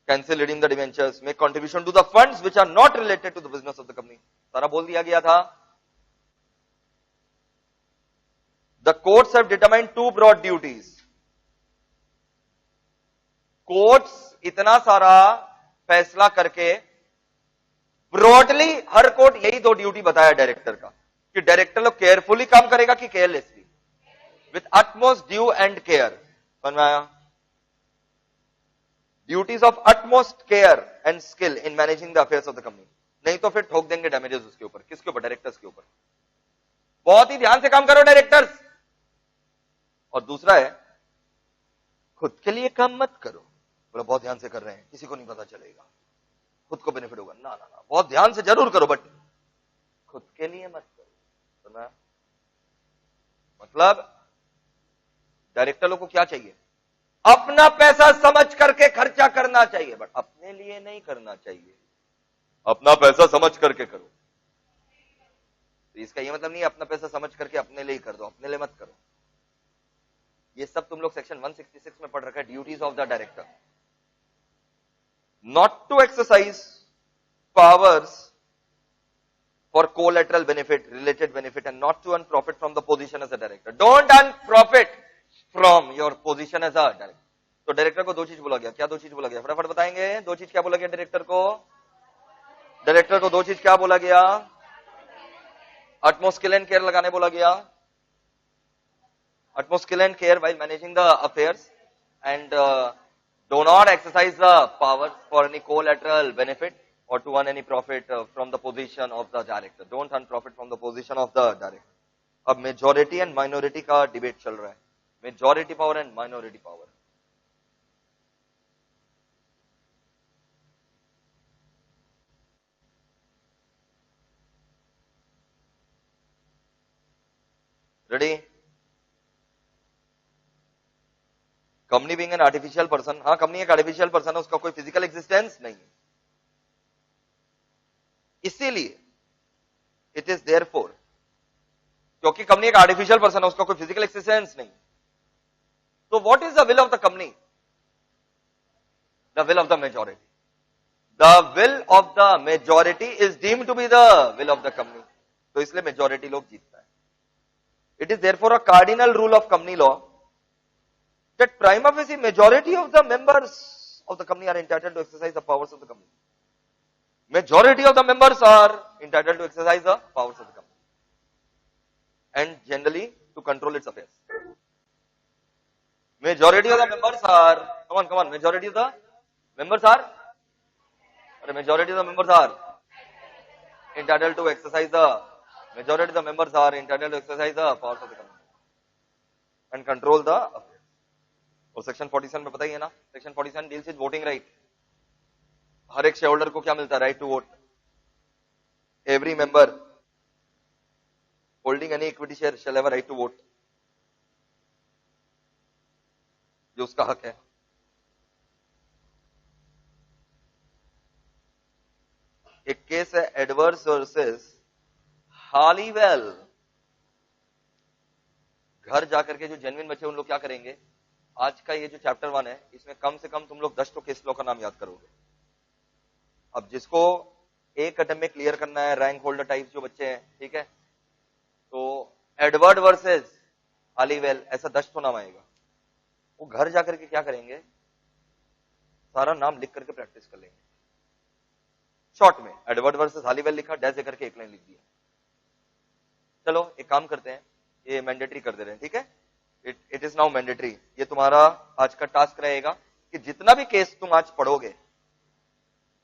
Cancel redeem the debentures, make contribution to the funds which are not related to the business of the company। सारा बोल दिया गया था। The courts have determined 2 broad duties। Courts इतना सारा फैसला करके broadly हर court यही 2 ड्यूटी बताया डायरेक्टर का, कि डायरेक्टर लोग केयरफुली काम करेगा कि carelessly, with utmost due and care. समझ में आया? Duties of utmost care and skill in managing the affairs of the company. नहीं तो फिर ठोक देंगे डैमेजेस उसके ऊपर। किसके ऊपर? डायरेक्टर्स के ऊपर। बहुत ही ध्यान से काम करो डायरेक्टर्स। और दूसरा है, खुद के लिए काम मत करो। बोला बहुत ध्यान से कर रहे हैं, किसी को नहीं पता चलेगा, खुद को बेनिफिट होगा। ना ना ना, बहुत ध्यान से जरूर करो, बट खुद के लिए मत करो। तो ना, मतलब डायरेक्टर लोग को क्या चाहिए? अपना पैसा समझ करके खर्चा करना चाहिए, बट अपने लिए नहीं करना चाहिए। अपना पैसा समझ करके करो। तो इसका ये मतलब नहीं अपना पैसा समझ करके अपने लिए कर दो, अपने लिए मत करो। ये सब तुम लोग सेक्शन 166 में पढ़ रखा है, duties of the director. Not to exercise powers for collateral benefit, related benefit, and not to earn profit from the position as a director. Don't earn profit from your position as a director. तो director को दो चीज बोला गया। क्या दो चीज बोला गया? फटाफट बताएंगे। दो चीज क्या बोला गया डायरेक्टर को? डायरेक्टर को दो चीज क्या बोला गया? utmost skill and care लगाने बोला गया। utmost skill and care while managing the affairs, and do not exercise the powers for any collateral benefit or to earn any profit from the position of the director. Don't earn profit from the position of the director. अब majority and minority का debate चल रहा है, majority power and minority power. Ready? Company being an artificial person, हाँ company एक artificial person है, उसका कोई फिजिकल एग्जिस्टेंस नहीं है, इसीलिए इट इज देयरफॉर, क्योंकि कंपनी एक आर्टिफिशियल पर्सन है, उसका कोई फिजिकल एक्सिस्टेंस नहीं। तो what is the will of the company? The will of the majority. The will of the majority is deemed to be the will of the company. तो इसलिए majority लोग जीतता है। It is therefore a cardinal rule of company law that prima facie majority of the members of the company are entitled to exercise the powers of the company. Majority of the members are entitled to exercise the powers of the company and generally to control its affairs. Majority of the members are, come on, majority of the members are, majority of the members are entitled to exercise the, majority of the members are entitled to exercise the powers of the company and control the affairs. और section 47 में पता ही है ना, section 47 deals with voting right. हर एक share holder को क्या मिलता है? Right to vote. Every member holding any equity share shall have a right to vote, जो उसका हक है। एक केस है एडवर्स वर्सेस हालीवेल। घर जाकर के जो जेन्युइन बच्चे उन लोग क्या करेंगे, आज का ये जो चैप्टर 1 है, इसमें कम से कम तुम लोग 10 तो केस लॉ का नाम याद करोगे। अब जिसको एक अटेम्प्ट में क्लियर करना है, रैंक होल्डर टाइप जो बच्चे हैं, ठीक है, तो एडवर्ड वर्सेस हालीवेल ऐसा 10 तो नाम आएगा। वो घर जाकर के क्या करेंगे, सारा नाम लिख करके प्रैक्टिस कर लेंगे। शॉर्ट में एडवर्ड वर्सेस हालीवेल लिखा, डैश दे करके एक लाइन लिख दिया। चलो एक काम करते हैं, ये मैंडेटरी कर दे रहे हैं, ठीक है, इट इज नाउ मैंडेटरी। ये तुम्हारा आज का टास्क रहेगा कि जितना भी केस तुम आज पढ़ोगे,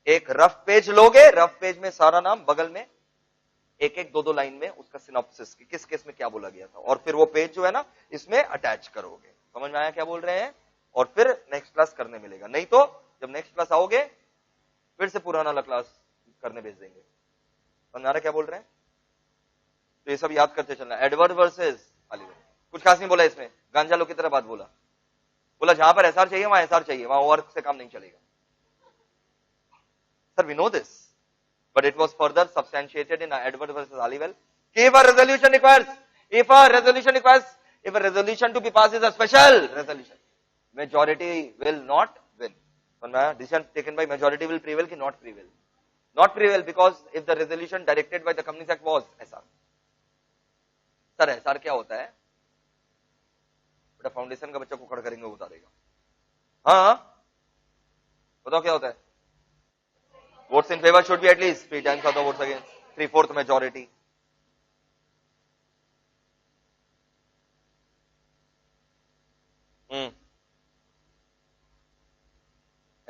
एक रफ पेज लोगे, रफ पेज में सारा नाम, बगल में एक एक दो दो लाइन में उसका सिनॉप्सिस कि किस केस में क्या बोला गया था, और फिर वो पेज जो है ना इसमें अटैच करोगे। समझ में आया क्या बोल रहे हैं? और फिर नेक्स्ट क्लास करने मिलेगा। नहीं तो जब नेक्स्ट क्लास आओगे फिर से पुराना वाला क्लास करने भेज देंगे। समझ आ रहा क्या बोल रहे हैं? तो ये सब याद करते चलना। एडवर्ड वर्सेस हालीवेल, कुछ खास नहीं बोला इसमें, गांजा लोग की तरह बात बोला। बोला जहां पर एसआर चाहिए वहां एसआर चाहिए, वहां ओवर से काम नहीं चलेगा। Sir we know this, but it was further substantiated in Edward versus Halliwell. If a resolution requires, if a resolution to be passed is a special resolution, majority will not win. Decision taken by majority will prevail ki not prevail? Not prevail, because if the resolution directed by the Companies Act was SR. Sir SR क्या होता है बेटा? Foundation का बच्चा को खड़ा करेंगे वो बता देगा। हाँ बताओ क्या होता है? Votes in favor should be at least 3 times of the votes against, 3/4 majority.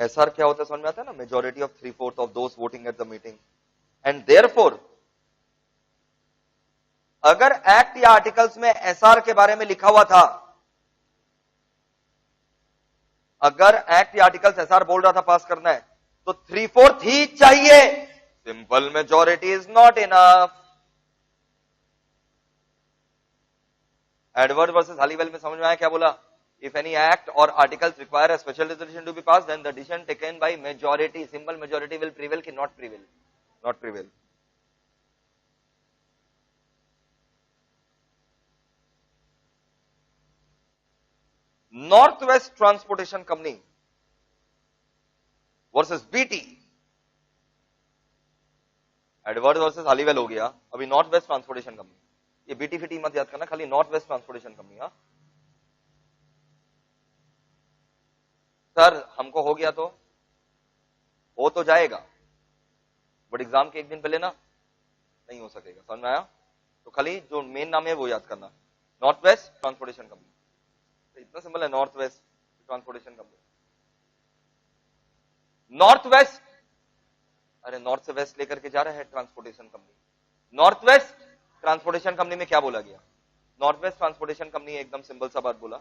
SR क्या होता है समझ में आता है ना, majority of 3/4 of those voting at the meeting. And therefore अगर एक्ट या आर्टिकल्स में एसआर के बारे में लिखा हुआ था, अगर एक्ट या आर्टिकल्स एसआर बोल रहा था पास करना है, तो 3/4 ही चाहिए। Simple majority is not enough. Edward versus Halliwell में समझ में आया क्या बोला? इफ एनी एक्ट और articles require a special resolution to be pass, then the decision taken by majority, simple majority will prevail कि not prevail? Not prevail. North west transportation company versus Beatty. Edward versus Halliwell हो गया, अभी north west transportation company. ये Beatty फिटी मत याद करना, खाली नॉर्थ वेस्ट ट्रांसपोर्टेशन कंपनी। हाँ सर हमको हो गया तो हो तो जाएगा, बट एग्जाम के एक दिन पहले ना नहीं हो सकेगा, समझ में आया? तो खाली जो मेन नाम है वो याद करना, नॉर्थ वेस्ट ट्रांसपोर्टेशन कंपनी। तो इतना सिंपल है, north west transportation company. North west, अरे नॉर्थ से वेस्ट लेकर के जा रहा है transportation company. North west transportation company में क्या बोला गया? नॉर्थ वेस्ट ट्रांसपोर्टेशन कंपनी एकदम सिंपल सा बात बोला,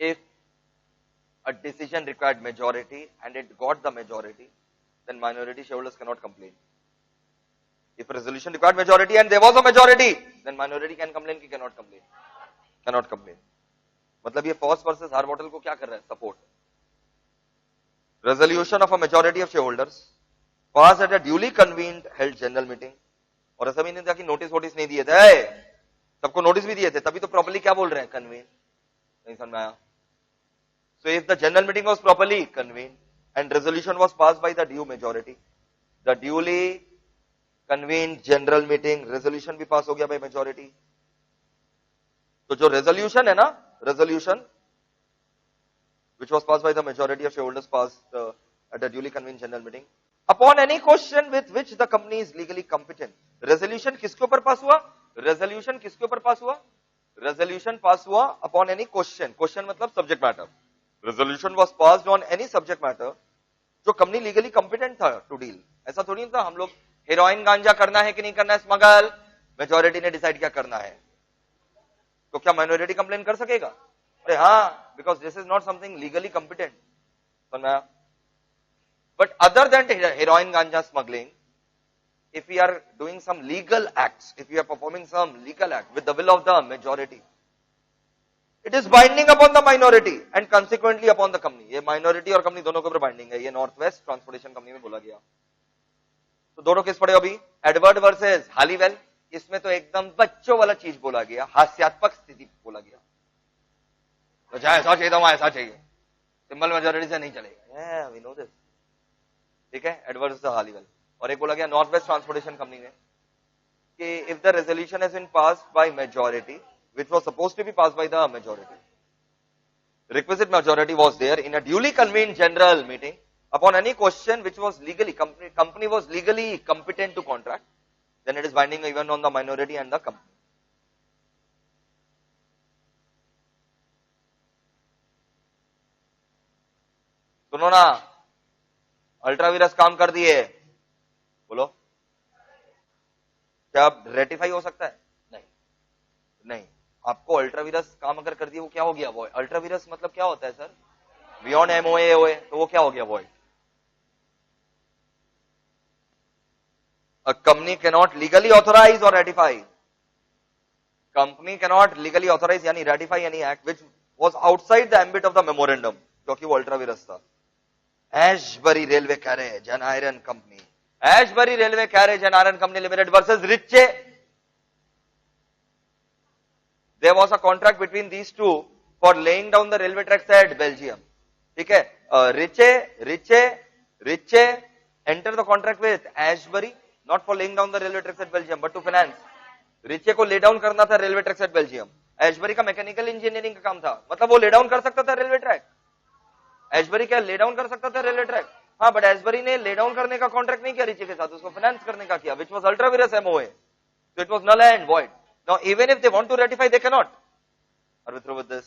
if a decision required majority and it got the majority, then minority shareholders cannot complain. If a resolution required majority and there was a majority, then minority can complain कि cannot complain? Cannot complain. मतलब ये FOSS versus हार्बोटल को क्या कर रहा है? Support. Resolution of a majority of shareholders passed at a duly convened held general meeting। और ऐसा भी नहीं था कि नोटिस वोटिस नहीं दिए थे, सबको नोटिस भी दिए थे, तभी तो प्रॉपर्ली क्या बोल रहे हैं? कन्वीन। नहीं समझ में आया? So if the general meeting was properly convened and resolution was passed by the due majority, the duly convened general meeting resolution भी पास हो गया by majority। तो जो resolution है ना, resolution which was passed by the majority of shareholders passed at the duly convened general meeting upon any question with which the company is legally competent। resolution किसके ऊपर पास हुआ? resolution किसके ऊपर पास हुआ? resolution पास हुआ upon any question। question मतलब subject matter। resolution was passed on any subject matter जो company legally competent था टू डील। ऐसा थोड़ी था हम लोग हेरोइन गांजा करना है कि नहीं करना है स्मगल, मेजॉरिटी ने डिसाइड क्या करना है, तो क्या माइनॉरिटी कंप्लेन कर सकेगा? अरे हाँ, because this is not something legally competent. But other than heroin गांजा smuggling, if we are doing some legal acts, if we are performing some legal act with the will of the majority, it is binding upon the minority and consequently upon the company। ये minority और company दोनों के ऊपर binding है। ये north west transportation company में बोला गया। तो दोनों केस पड़े अभी, एडवर्ड वर्सेस हॉलीवेल। इसमें तो एकदम बच्चों वाला चीज बोला गया, हास्यात्मक स्थिति बोला गया, तो चाहे ऐसा चाहिए था ऐसा चाहिए, सिंपल मेजोरिटी से नहीं चलेगा। वी नो दिस, ठीक है, एडवर्ड वर्सेस हॉलीवेल। और एक बोला गया नॉर्थ वेस्ट ट्रांसपोर्टेशन कंपनी में कि if the resolution has been passed by majority which was supposed to be passed by the majority, requisite majority was there in a duly convened general meeting upon any question which was legally, company was legally competent to contract, then it is binding even on the minority and the company। सुनो ना, अल्ट्रावीरस काम कर दिए, बोलो क्या ratify हो सकता है? नहीं, नहीं। आपको अल्ट्रावीरस काम अगर कर दिया वो क्या हो गया? वॉइड। अल्ट्रावीरस मतलब क्या होता है सर? बियॉन्ड एमओए ओए, तो वो क्या हो गया? Void. A company cannot legally authorise और ratify, company cannot legally authorise यानी ratify any act which was outside the ambit of the memorandum, क्योंकि वो अल्ट्रावीरस था। Ashbury railway carriage and iron company, Ashbury railway carriage and iron company limited versus Riche. There was a contract between these two for laying down the railway tracks at Belgium। ठीक है, Riche enter the contract with Ashbury not for laying down the railway tracks at Belgium but to finance। Riche को ले down करना था railway tracks at Belgium, Ashbury का mechanical engineering का काम था, मतलब वो ले डाउन कर सकता था रेलवे ट्रैक। एशबरी क्या ले डाउन कर सकता था रेलवे ट्रैक? हाँ, बट एशबरी ने ले डाउन करने का कॉन्ट्रैक्ट नहीं किया रिचे के साथ, उसको फाइनेंस करने का किया, which was ultra-virus MOA, so it was null and void। Now even if they want to ratify they cannot। Are we through with this?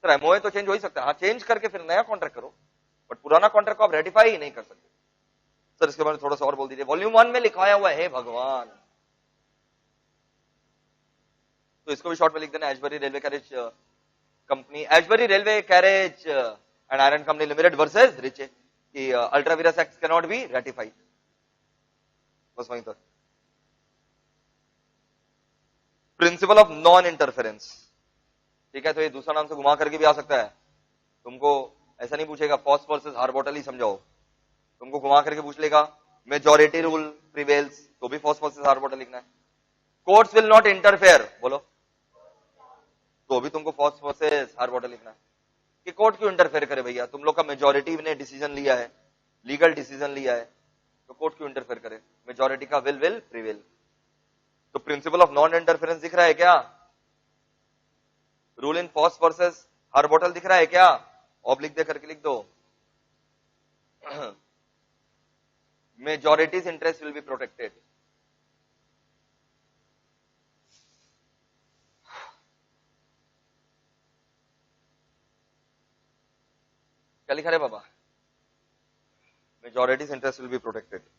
Sir MOA तो चेंज हो ही सकता है, हाँ चेंज करके फिर नया कॉन्ट्रैक्ट करो, बट पुराना कॉन्ट्रैक्ट को आप रेटिफाई ही नहीं कर सकते। सर इसके बारे में थोड़ा सा और बोल दीजिए। वॉल्यूम 1 में लिखाया हुआ है भगवान, तो इसको भी शॉर्ट में लिख देना, Ashbury railway carriage company, Ashbury railway carriage and iron company limited versus Riche, कि ultra vires act cannot be ratified, बस वहीं तक। प्रिंसिपल ऑफ नॉन इंटरफेरेंस, ठीक है, तो ये दूसरा नाम से घुमा करके भी आ सकता है, तुमको ऐसा नहीं पूछेगा फॉस वर्सेस हार बॉटल ही समझाओ, तुमको घुमा करके पूछ लेगा मेजॉरिटी रूल प्रिवेल्स, तो भी फॉस वर्सेस हार बॉटल लिखना है। कोर्ट्स विल नॉट इंटरफेयर, बोलो, तो भी तुमको फॉस वर्सेस हार बॉटल लिखना है। कि कोर्ट क्यों इंटरफेयर करे भैया, तुम लोग का मेजॉरिटी ने डिसीजन लिया है, लीगल डिसीजन लिया है, तो कोर्ट क्यों इंटरफेयर करे, मेजॉरिटी का विल प्रिवेल। तो प्रिंसिपल ऑफ नॉन इंटरफेरेंस दिख रहा है क्या, रूल इन फॉस वर्सेस हार बॉटल दिख रहा है क्या, ऑब्लिक दे करके लिख दो, majority's interest will be protected। क्या लिखा रे बाबा, majority's interest will be protected।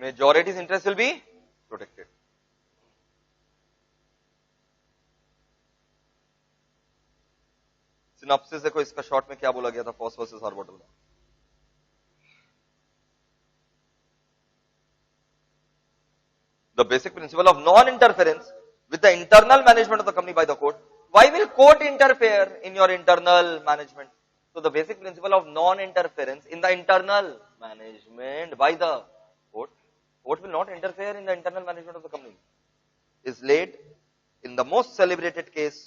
majority's interest will be protected। Synopsis देखो इसका शॉर्ट में क्या बोला गया था फॉस वर्सेस हार बॉटल में। The basic principle of non-interference with the internal management of the company by the court. Why will court interfere in your internal management? So the basic principle of non-interference in the internal management by the court, court will not interfere in the internal management of the company, is laid in the most celebrated case,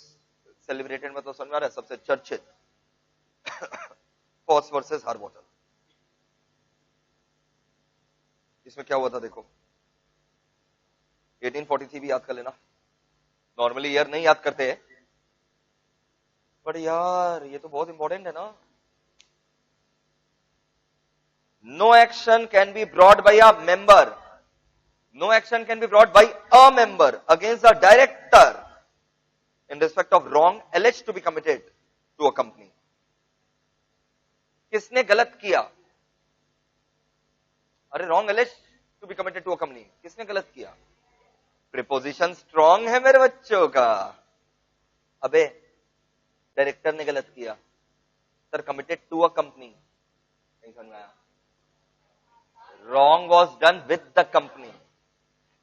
celebrated मतलब समझ में आ रहा है, सबसे चर्चित FOSS versus हार bottle. इसमें क्या हुआ था देखो, 1843 भी याद कर लेना, नॉर्मली ईयर नहीं याद करते हैं, बट यार ये तो बहुत इंपॉर्टेंट है ना। No action can be brought by a member, no action can be brought by a member against the director in respect of wrong alleged to be committed to a company। किसने गलत किया, अरे wrong alleged to be committed to a company, किसने गलत किया, preposition strong है मेरे बच्चों का, अबे डायरेक्टर ने गलत किया, sir committed to a company, नहीं समझ में आया, wrong was done with the company,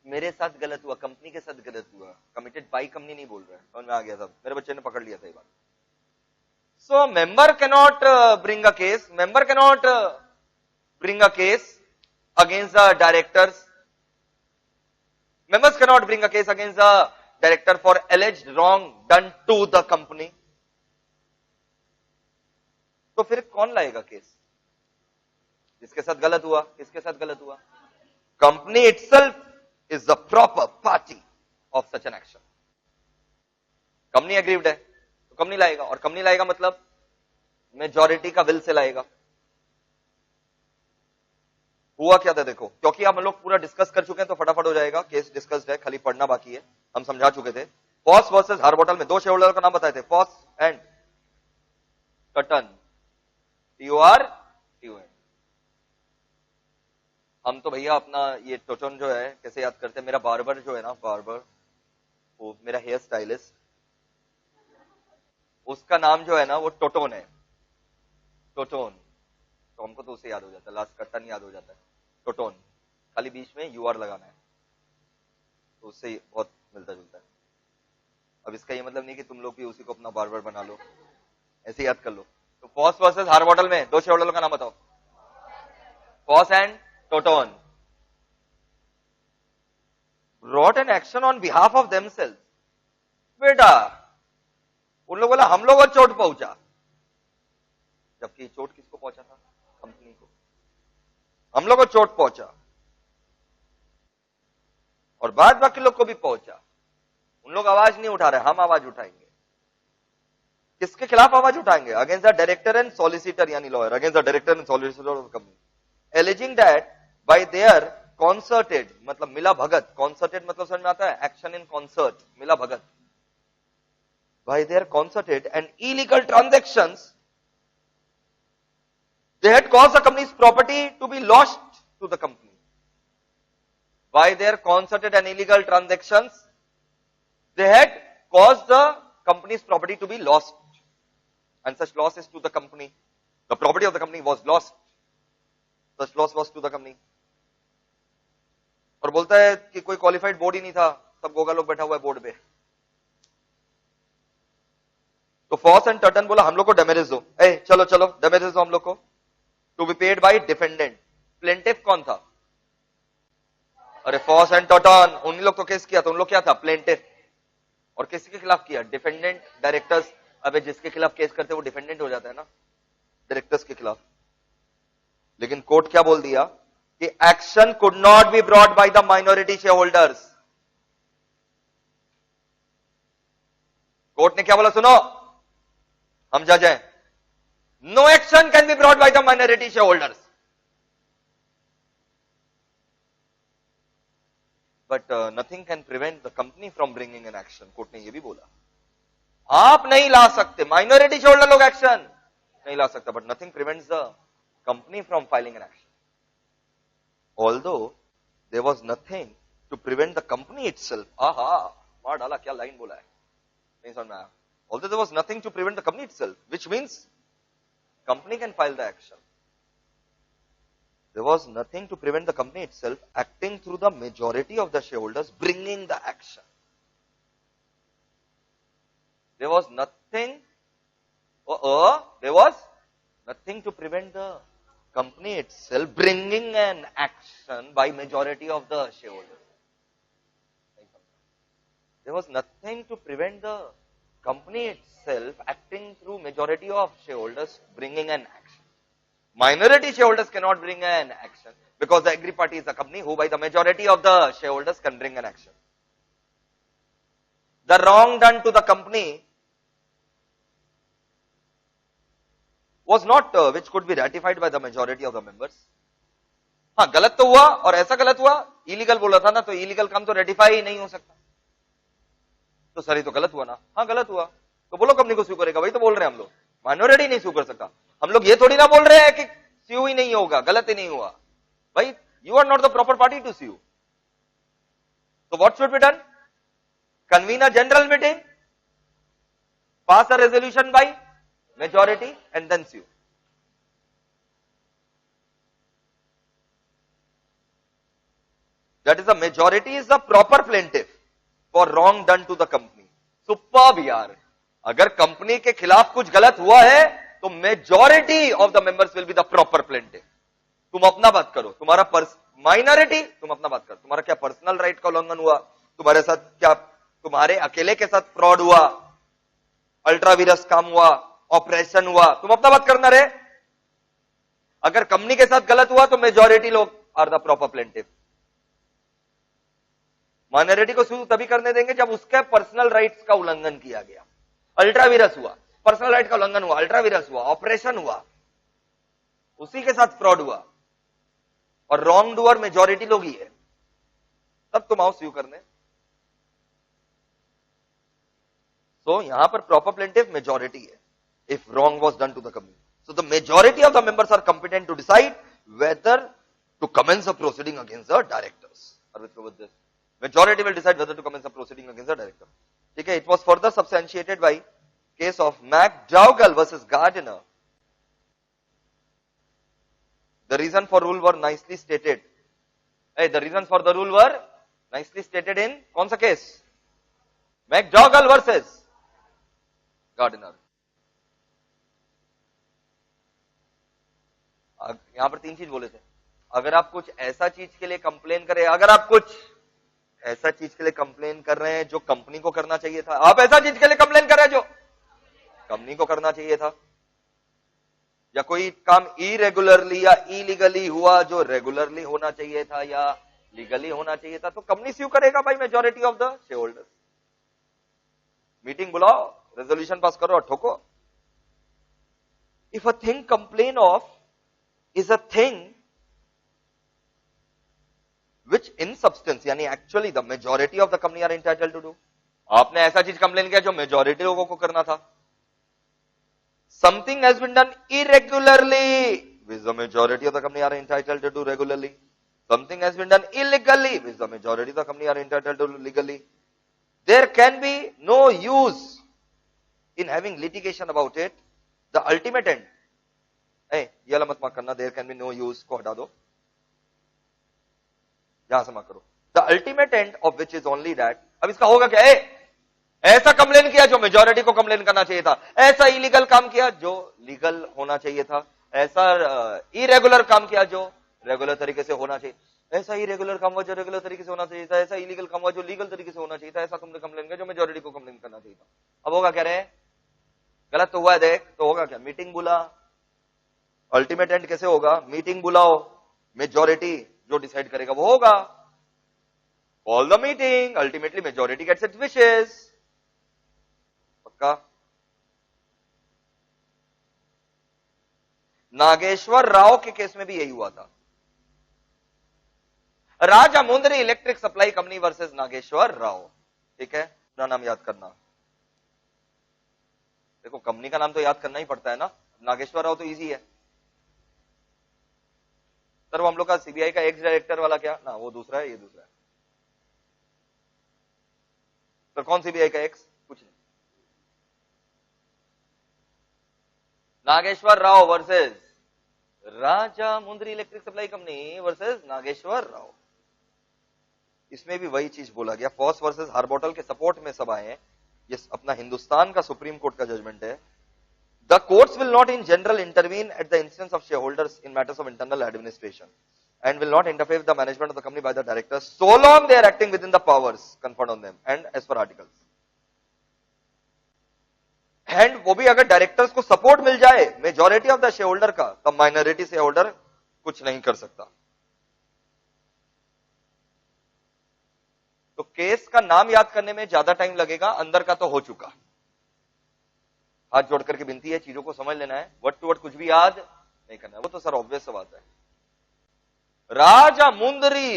मेरे साथ गलत हुआ, कंपनी के साथ गलत हुआ, कमिटेड बाई कंपनी नहीं बोल रहा है, समझ में आ गया सब, मेरे बच्चे ने पकड़ लिया था ये बात। So member cannot bring a case, member cannot bring a case against the directors, members cannot bring a case against the director for alleged wrong done to the company। तो फिर कौन लाएगा केस, जिसके साथ गलत हुआ, किसके साथ गलत हुआ, company itself is the proper party of such an action। Company aggrieved है तो कंपनी लाएगा, और कंपनी लाएगा मतलब मेजॉरिटी का विल से लाएगा। हुआ क्या था देखो, क्योंकि हम लोग पूरा डिस्कस कर चुके हैं तो फटाफट हो जाएगा, केस डिस्कस्ड है, खाली पढ़ना बाकी है, हम समझा चुके थे। फॉस वर्सेस हार बॉटल में दो शेयर होल्डर का नाम बताए थे, फॉस एंड टटन, TOR। हम तो भैया अपना ये टोटन जो है कैसे याद करते हैं, मेरा बार्बर जो है ना, बार्बर, वो मेरा हेयर स्टाइलिस्ट, उसका नाम जो है ना वो टोटोन है, टोटोन, तो हमको तो उसे याद हो जाता है, लास्ट कट्टन याद हो जाता है, टोटोन, खाली बीच में UR लगाना है, तो उससे बहुत मिलता जुलता है। अब इसका ये मतलब नहीं कि तुम लोग भी उसी को अपना बार्बर बना लो, ऐसे याद कर लो। तो फॉस वर्सेस हार बॉटल में दो शेयर होल्डर का नाम बताओ, Foss and Turton, brought an action on behalf of themselves। बेटा उन लोगों बोला हम लोगों को चोट पहुंचा, जबकि चोट किसको पहुंचा था, कंपनी को, हम लोगों को चोट पहुंचा और बाद बाकी लोग को भी पहुंचा, उन लोग आवाज नहीं उठा रहे, हम आवाज उठाएंगे। किसके खिलाफ आवाज उठाएंगे? Against the director and solicitor, यानी lawyer, against the director and solicitor of the company, alleging that by their concerted, मतलब मिला भगत, कॉन्सर्टेड मतलब समझ में आता है, एक्शन इन कॉन्सर्ट, मिला भगत, by their concerted and illegal transactions they had caused the company's property to be lost to the company. By their concerted and illegal transactions, they had caused the company's property to be lost, and such losses to the company, the property of the company was lost, such loss was to the company. और बोलता है कि कोई qualified board ही नहीं था, सब गोगा लोग बैठा हुआ है बोर्ड पे। तो फॉस एंड टर्टन बोला हम लोग को डैमेजेस दो, चलो चलो डैमेजेस दो हम लोग को, to be paid by defendant. Plaintiff कौन था? अरे फॉस एंड टर्टन, उन्हीं लोग तो केस किया था, उन लोग क्या था? प्लेंटिफ। और किसी के खिलाफ किया? Defendant, directors. अबे जिसके खिलाफ केस करते वो डिफेंडेंट हो जाता है ना, डायरेक्टर्स के खिलाफ। लेकिन कोर्ट क्या बोल दिया कि action could not be brought by the minority share holders. Court ने क्या बोला सुनो, हम जज हैं, no action can be brought by the minority shareholders, but nothing can prevent the company from bringing an action. Court ने ये भी बोला आप नहीं ला सकते, माइनॉरिटी शेयरहोल्डर लोग एक्शन नहीं ला सकता, but nothing prevents the company from filing an action. Although there was nothing to prevent the company itself, मार डाला, क्या लाइन बोला है, नहीं समझ में आया। Although there was nothing to prevent the company itself, which means company can file the action. There was nothing to prevent the company itself acting through the majority of the shareholders bringing the action. There was nothing to prevent the company itself bringing an action by majority of the shareholders. There was nothing to prevent the company itself acting through majority of shareholders bringing an action. Minority shareholders cannot bring an action because the agri party is a company who by the majority of the shareholders can bring an action. The wrong done to the company was not which could be ratified by the majority of the members. हाँ गलत तो हुआ, और ऐसा गलत हुआ, illegal बोला था ना, तो इलीगल काम तो रेटिफाई ही नहीं हो सकता। तो सर ये तो गलत हुआ ना, हाँ गलत हुआ, तो बोलो कंपनी को स्यू करेगा, वही तो बोल रहे हैं हम लोग, माइनॉरिटी नहीं स्यू कर सकता। हम लोग ये थोड़ी ना बोल रहे हैं कि स्यू ही नहीं होगा, गलत ही नहीं हुआ, भाई you are not the proper party to sue. तो what should be done? Convene a general meeting, pass a resolution by majority and then sue. That is the majority is the proper plaintiff for wrong done to the company. Superb यार, अगर company के खिलाफ कुछ गलत हुआ है तो majority of the members will be the proper plaintiff. तुम अपना बात करो, तुम्हारा माइनॉरिटी तुम अपना बात करो, तुम्हारा क्या पर्सनल राइट का उल्लंघन हुआ, तुम्हारे साथ क्या तुम्हारे अकेले के साथ फ्रॉड हुआ, अल्ट्रा वीरस काम हुआ, ऑपरेशन हुआ, तुम अपना बात करना रहे। अगर कंपनी के साथ गलत हुआ तो मेजॉरिटी लोग are the proper plaintiff. Minority को सू तभी करने देंगे जब उसके पर्सनल राइट्स का उल्लंघन किया गया। अल्ट्रा वीरस हुआ, पर्सनल राइट का उल्लंघन हुआ, अल्ट्रा वीरस हुआ, ऑपरेशन हुआ, उसी के साथ फ्रॉड हुआ और रॉन्ग डूअर मेजॉरिटी लोग ही है, तब तुम आओ स्यू करने। तो यहां पर प्रॉपर प्लेंटिफ मेजॉरिटी है if wrong was done to the company. So the majority of the members are competent to decide whether to commence a proceeding against the directors. Are we through with this? Majority will decide whether to commence a proceeding against the director. Okay, it was further substantiated by case of McDougall versus Gardiner. The reason for rule were nicely stated. The reasons for the rule were nicely stated in कौन सा case? McDougall versus Gardiner. यहां पर तीन चीज बोले थे। अगर आप कुछ ऐसा चीज के लिए कंप्लेन करें, अगर आप कुछ ऐसा चीज के लिए कंप्लेन कर रहे हैं जो कंपनी को करना चाहिए था, आप ऐसा चीज के लिए कंप्लेन कर रहे हैं जो कंपनी को करना चाहिए था, या कोई काम इरेगुलरली या इलीगली हुआ जो रेगुलरली होना चाहिए था या लीगली होना चाहिए था, तो कंपनी स्यू करेगा by majority of the share holders. Meeting बुलाओ, रेजोल्यूशन पास करो और ठोको। If a thing complain of is a thing which in substance यानी actually the majority of the company are entitled to do, आपने ऐसा चीज complain किया जो मेजॉरिटी लोगों को करना था। Something has been done irregularly which the majority of the company are entitled to do regularly. Something has been done illegally, which the majority of the company are entitled to legally. There can be no use in having litigation about it. The ultimate end, ये वाला मत करना, there can be no use को हटा दो, यहां से मत करो। The ultimate end of which is only that, अब इसका होगा क्या? ऐसा कंप्लेन किया जो मेजॉरिटी को कंप्लेन करना चाहिए था, ऐसा इलीगल काम किया जो लीगल होना चाहिए था, ऐसा इरेगुलर काम किया जो रेगुलर तरीके से होना चाहिए, ऐसा ही रेगुलर काम हुआ जो रेगुलर तरीके से होना चाहिए था, ऐसा इलीगल काम हुआ जो लीगल तरीके से होना चाहिए था, ऐसा तुमने कंप्लेन किया जो मेजॉरिटी को कंप्लेन करना चाहिए था। अब होगा क्या? रहे गलत तो हुआ है, देख तो होगा क्या? मीटिंग बुला। अल्टीमेट एंड कैसे होगा? मीटिंग बुलाओ, मेजॉरिटी जो डिसाइड करेगा वो होगा। Call the meeting, ultimately majority gets its wishes. पक्का? नागेश्वर राव के केस में भी यही हुआ था। Rajahmundry electric supply company versus Nageswara Rao. ठीक है, अपना नाम याद करना। देखो कंपनी का नाम तो याद करना ही पड़ता है ना, नागेश्वर राव तो इजी है। सर वो हम लोग का सीबीआई का एक्स डायरेक्टर वाला क्या ना, वो दूसरा है, ये दूसरा है। सर कौन सीबीआई का एक्स? कुछ नहीं। Nageswara Rao versus Rajahmundry electric supply company versus Nageswara Rao. इसमें भी वही चीज बोला गया, फॉस वर्सेस हार्बोटल के सपोर्ट में सब आए। ये अपना हिंदुस्तान का सुप्रीम कोर्ट का जजमेंट है। The courts will not in general intervene at the instance of share holders in matters of internal administration and will not interfere with the management of the company by the directors so long they are acting within the powers conferred on them and as per articles. And वो भी अगर directors को support मिल जाए majority of the share holder का, तब minority share holder कुछ नहीं कर सकता। तो केस का नाम याद करने में ज्यादा टाइम लगेगा, अंदर का तो हो चुका। हाथ जोड़ करके विनती है, चीजों को समझ लेना है, वर्ड टू वर्ड कुछ भी याद नहीं करना है। वो तो सर ऑब्वियस सा बात है। Rajahmundry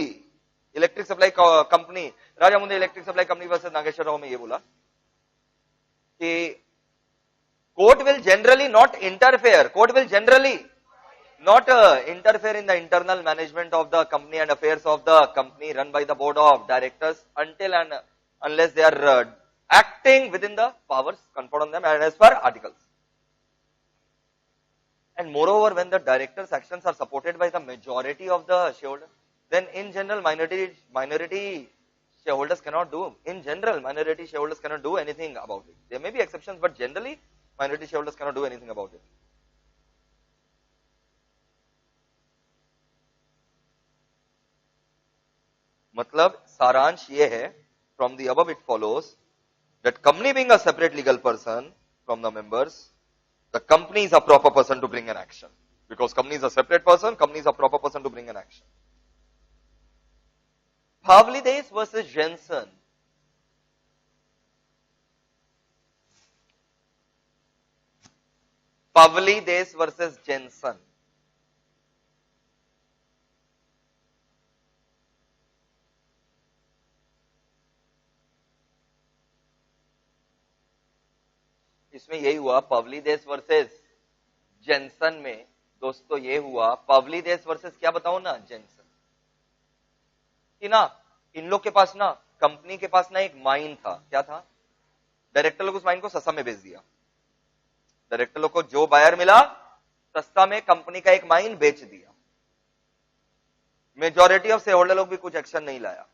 electric supply company, Rajahmundry electric supply company versus Nageswara Rao में ये बोला कि court will generally not interfere, court will generally not interfere in the internal management of the company and affairs of the company run by the board of directors until and unless they are acting within the powers conferred on them and as per articles. And moreover, when the directors' actions are supported by the majority of the shareholders, then in general minority shareholders cannot do. In general, minority shareholders cannot do anything about it. There may be exceptions, but generally minority shareholders cannot do anything about it. मतलब सारांश ये है, from the above it follows that company being a separate legal person from the members, the company is a proper person to bring an action. Because company is a separate person, company is a proper person to bring an action. Pavlides versus Jensen. Pavlides versus Jensen. इसमें यही हुआ पवलीदेस versus Jensen में। दोस्तों ये हुआ पवलीदेस versus क्या बताओ ना, जेंसन। कि ना इन लोग के पास ना, कंपनी के पास ना एक माइन था। क्या था? डायरेक्टर लोग उस माइन को सस्ता में बेच दिया। डायरेक्टर लोग को जो बायर मिला सस्ता में कंपनी का एक माइन बेच दिया। मेजॉरिटी ऑफ शेयर होल्डर लोग भी कुछ एक्शन नहीं लाया।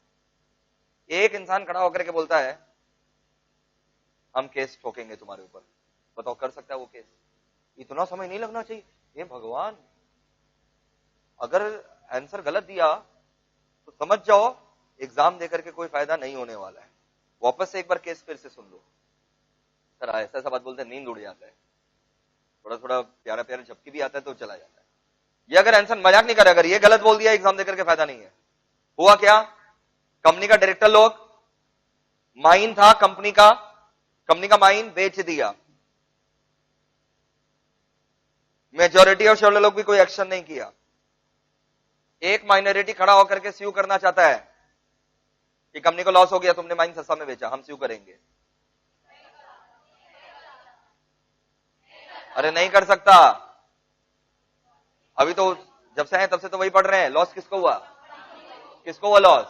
एक इंसान खड़ा होकर के बोलता है हम केस ठोकेंगे तुम्हारे ऊपर। बताओ कर सकता है वो केस? इतना समय नहीं लगना चाहिए। ये भगवान, अगर आंसर गलत दिया तो समझ जाओ एग्जाम देकर के कोई फायदा नहीं होने वाला है। वापस से एक बार केस फिर से सुन लो। सर ऐसा ऐसा बात बोलते हैं, नींद उड़ जाता है, थोड़ा थोड़ा प्यारा प्यारा झपकी भी आता है तो चला जाता है। ये अगर आंसर मजाक नहीं करे, अगर ये गलत बोल दिया एग्जाम देकर के फायदा नहीं है। हुआ क्या? कंपनी का डायरेक्टर लोग, माइन था कंपनी का, कंपनी का माइन बेच दिया, मेजॉरिटी ऑफ शेयर होल्डर लोग भी कोई एक्शन नहीं किया, एक माइनॉरिटी खड़ा होकर के स्यू करना चाहता है कि कंपनी को लॉस हो गया, तुमने माइन सस्ता में बेचा, हम स्यू करेंगे। अरे नहीं कर सकता, अभी तो जब से है तब से तो वही पढ़ रहे हैं। लॉस किसको हुआ, किसको हुआ लॉस?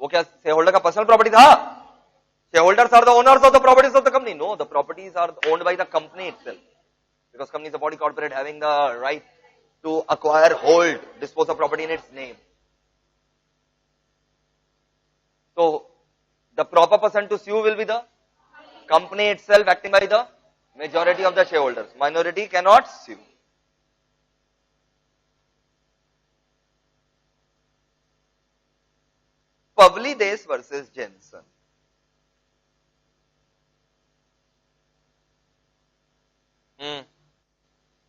वो क्या शेयर होल्डर का पर्सनल प्रॉपर्टी था? Shareholders are the owners of the properties of the company. No, the properties are owned by the company itself. Because company is a body corporate having the right to acquire, hold, dispose of property in its name. So, the proper person to sue will be the company itself acting by the majority of the shareholders. Minority cannot sue. Pavlides versus Jensen.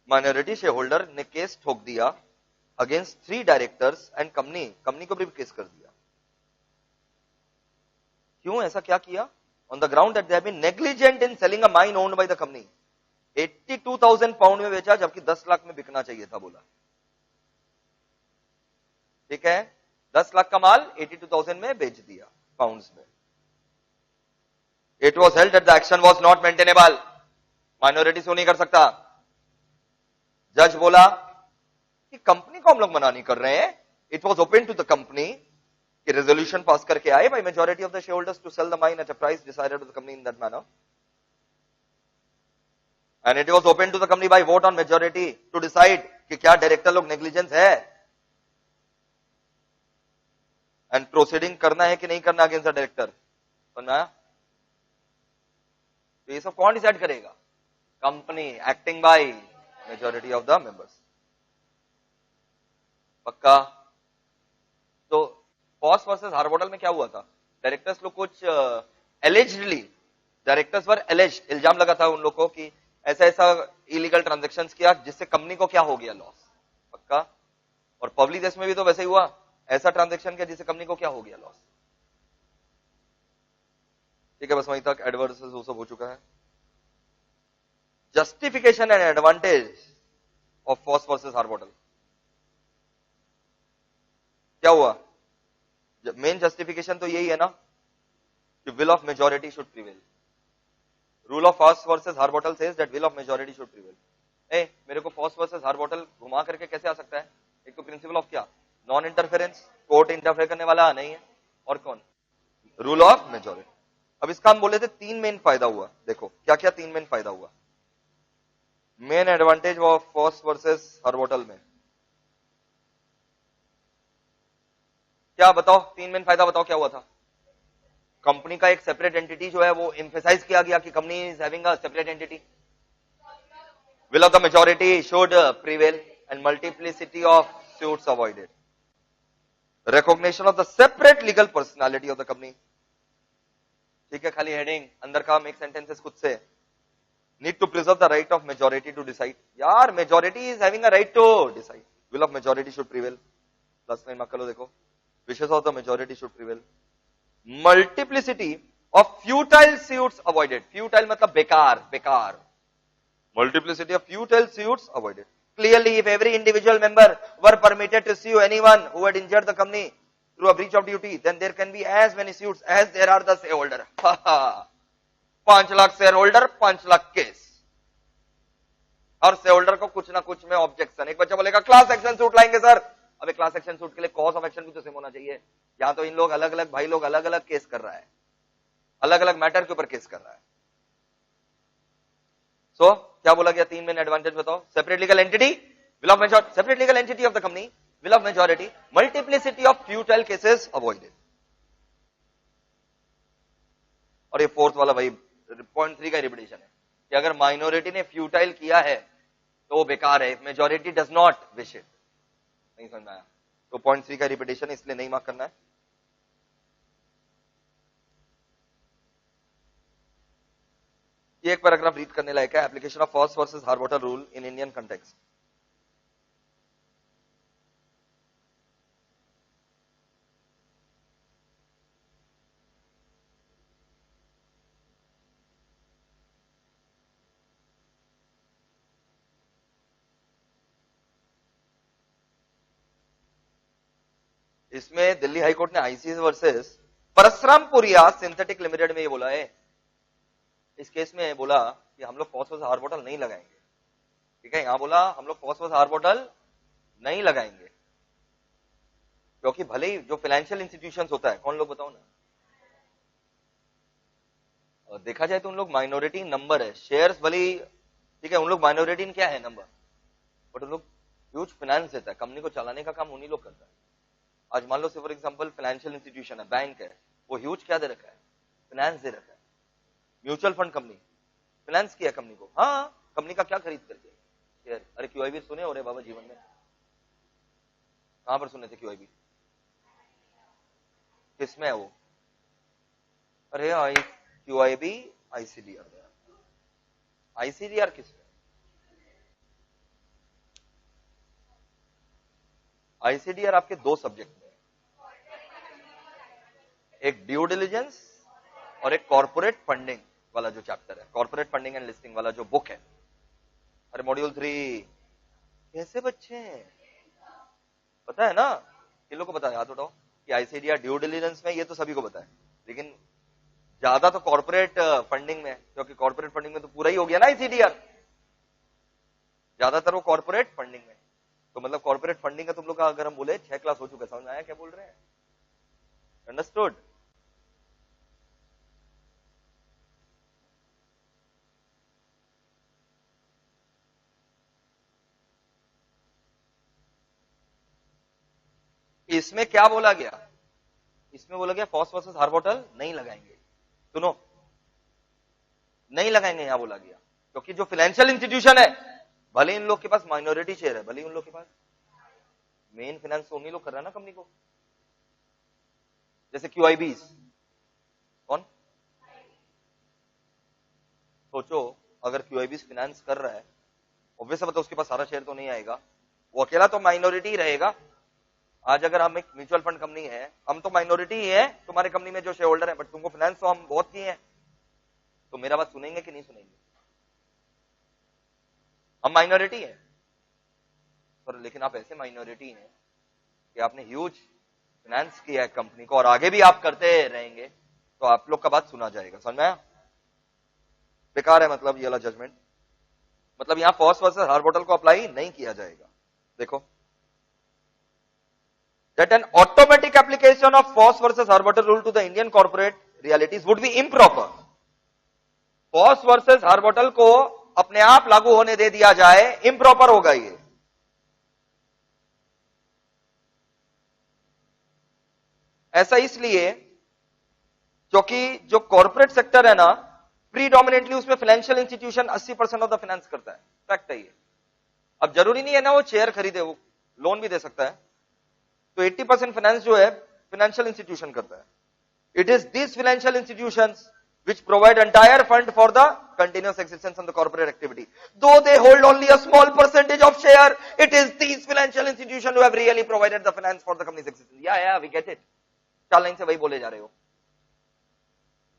Minority share holder ने case ठोक दिया against 3 directors and company को भी case कर दिया। क्यों ऐसा क्या किया? On the ground that they have been negligent in selling a mine owned by the company. 82,000 pound में बेचा जबकि 10 लाख में बिकना चाहिए था, बोला। ठीक है, 10 लाख का माल 82,000 में बेच दिया पाउंड्स में। It was held that the action was not maintainable. Minority sue नहीं कर सकता। जज बोला कि कंपनी को हम लोग मना नहीं कर रहे हैं, it was open to the company कि रेजोल्यूशन पास करके आए by majority of the share holders to sell the mine at a price decided by the company in that manner, and it was open to the company by vote on majority to decide कि क्या director लोग negligence है and proceeding करना है कि नहीं करना against the director. समझा? तो ये सब कौन डिसाइड करेगा? Company acting by majority of the members. पक्का? तो पॉस वर्सेस हार्बोटल में क्या हुआ था? डायरेक्टर्स लोग कुछ एलिजिडली, डायरेक्टर्स वर एलिज्ड, इल्जाम लगा था उन लोग को कि ऐसा ऐसा इलीगल ट्रांजैक्शंस किया जिससे कंपनी को क्या हो गया, लॉस। पक्का? और पब्लिक देश में भी तो वैसे ही हुआ, ऐसा ट्रांजैक्शन किया जिससे कंपनी को क्या हो गया, लॉस। ठीक है, बस वहीं तक एडवर्स वो सब हो चुका है। Justification and advantage of Foss versus Harbottle क्या हुआ? मेन जस्टिफिकेशन तो यही है ना कि will of majority should prevail. Rule of Foss versus Harbottle says that will of majority should prevail. मेरे को फॉस वर्सेस हार्बोटल घुमा करके कैसे आ सकता है? एक तो प्रिंसिपल ऑफ क्या, नॉन इंटरफेरेंस, कोर्ट इंटरफेयर करने वाला नहीं है, और कौन, रूल ऑफ मेजॉरिटी। अब इसका हम बोले थे 3 मेन फायदा हुआ। देखो क्या क्या 3 मेन फायदा हुआ। Main advantage of Foss versus Harbottle में क्या बताओ? 3 मेन फायदा बताओ क्या हुआ था? कंपनी का एक सेपरेट एंटिटी जो है वो एम्फेसाइज किया गया कि company is having a separate entity, will of the majority should prevail and multiplicity of suits avoided, recognition of the separate legal personality of the company। ठीक है, खाली हेडिंग, अंदर का मेक सेंटेंसेस खुद से। Need to preserve the right of majority to decide. यार majority is having a right to decide, will of majority should prevail. Plus line mark कर लो, देखो, wishes of the majority should prevail. Multiplicity of futile suits avoided. Futile मतलब बेकार, बेकार। Multiplicity of futile suits avoided. Clearly, if every individual member were permitted to sue anyone who had injured the company through a breach of duty, then there can be as many suits as there are the shareholder. 5 lakh shareholder, 5 lakh case, और shareholder को कुछ ना कुछ में objection. एक बच्चा बोलेगा class action suit लाएंगे सर। अबे क्लास एक्शन सूट के लिए कॉज ऑफ एक्शन भी तो सेम होना चाहिए। यहां तो इन लोग अलग अलग, भाई लोग अलग अलग केस कर रहा है, अलग अलग मैटर के ऊपर केस कर रहा है। सो क्या बोला गया? 3 मेन एडवांटेज बताओ। Separate legal entity, will of majority, separate legal entity of the company, will of majority, multiplicity of futile cases avoided. और ये फोर्थ वाला भाई पॉइंट 3 का रिपीटेशन है कि अगर माइनॉरिटी ने फ्यूटाइल किया है तो वो बेकार है, majority does not wish it. नहीं समझ में आया? तो पॉइंट 3 का रिपीटेशन इसलिए नहीं मार्क करना है। ये एक पैराग्राफ रीड करने लायक है, application of Foss versus Harbottle rule in Indian context. इसमें दिल्ली हाईकोर्ट ने ICS versus Parasrampuria synthetic limited में ये बोला है, इस केस में बोला कि हम लोग फॉस्फोरस हार बोतल नहीं लगाएंगे। ठीक है, यहां बोला हम लोग फॉस्फोरस हार बोतल नहीं लगाएंगे, क्योंकि भले ही जो फाइनेंशियल इंस्टीट्यूशंस होता है, कौन लोग बताओ ना, और देखा जाए तो उन लोग माइनॉरिटी नंबर है, शेयर्स भले, ठीक है, उन लोग माइनॉरिटी इन क्या है नंबर, बट उन लोग ह्यूज फाइनेंस देता है, कंपनी को चलाने का काम उन्हीं लोग करता है। आज मान लो फॉर एग्जांपल फाइनेंशियल इंस्टीट्यूशन है, बैंक है, वो ह्यूज क्या दे रखा है, फाइनेंस दे रखा है। म्यूचुअल फंड कंपनी फाइनेंस किया कंपनी को, हाँ, कंपनी का क्या खरीद करके शेयर। अरे क्यूआईबी सुने हो रे बाबा जीवन में, कहां पर सुने थे क्यूआईबी, किसमें है वो, अरे क्यूआईबी आईसीडीआर, आईसीडीआर किसमें, आईसीडीआर आपके दो सब्जेक्ट में, एक ड्यू डिलिजेंस और एक कॉर्पोरेट फंडिंग वाला जो चैप्टर है, कॉर्पोरेट फंडिंग एंड लिस्टिंग वाला जो बुक है। अरे मॉड्यूल 3, कैसे बच्चे हैं, पता है ना, इन लोग को पता है, याद उठाओ कि आईसीडीआर ड्यू डिलिजेंस में, ये तो सभी को पता है, लेकिन ज्यादा तो कॉर्पोरेट फंडिंग में, क्योंकि कॉर्पोरेट फंडिंग में तो पूरा ही हो गया ना आईसीडीआर, ज्यादातर वो कॉर्पोरेट फंडिंग में। तो मतलब कॉर्पोरेट फंडिंग का तुम लोग का अगर हम बोले 6 क्लास हो चुका, समझ में आया क्या बोल रहे हैं, अंडरस्टूड। इसमें क्या बोला गया, इसमें बोला गया फॉस्फोरस हार बोतल नहीं लगाएंगे, सुनो, नहीं लगाएंगे यहां बोला गया, क्योंकि जो फाइनेंशियल इंस्टीट्यूशन है, भले इन लोग के पास माइनॉरिटी शेयर है, भले उन लोग के पास मेन फाइनेंस तो उन्हीं लोग कर रहा है ना कंपनी को, जैसे क्यूआईबी, कौन, सोचो अगर क्यूआईबी फाइनेंस कर रहा है, ऑब्वियस है, उसके पास सारा शेयर तो नहीं आएगा, वो अकेला तो माइनॉरिटी रहेगा। आज अगर हम एक म्यूचुअल फंड कंपनी है, हम तो माइनॉरिटी ही है तुम्हारे कंपनी में जो शेयर होल्डर है, बट तुमको फाइनेंस तो हम बहुत किए हैं, तो मेरा बात सुनेंगे कि नहीं सुनेंगे, हम माइनॉरिटी है पर, लेकिन आप ऐसे माइनॉरिटी हैं कि आपने ह्यूज फाइनेंस किया है कंपनी को और आगे भी आप करते रहेंगे, तो आप लोग का बात सुना जाएगा, समझ में आया, बेकार है मतलब ये वाला जजमेंट, मतलब यहां फॉस वर्सेस हार बोतल को अप्लाई नहीं किया जाएगा। देखो, that an automatic application of FOS versus Harbotel rule to the Indian corporate realities would be improper. FOS versus Harbotel को अपने आप लागू होने दे दिया जाए, improper होगा ये। ऐसा इसलिए क्योंकि जो कॉर्पोरेट सेक्टर है ना, प्रीडोमिनेटली उसमें financial institution 80% of the finance करता है, फैक्ट है ये। अब जरूरी नहीं है ना वो शेयर खरीदे, वो लोन भी दे सकता है, तो 80% फाइनेंस जो है फाइनेंशियल इंस्टीट्यूशन करता है। It is this financial institutions which provide entire fund for the continuous existence of the corporate activity. Though they hold only a small percentage of share, it is these financial institutions who have really provided the finance for the company's existence. Yeah, we get it. 4 line से वही बोले जा रहे हो,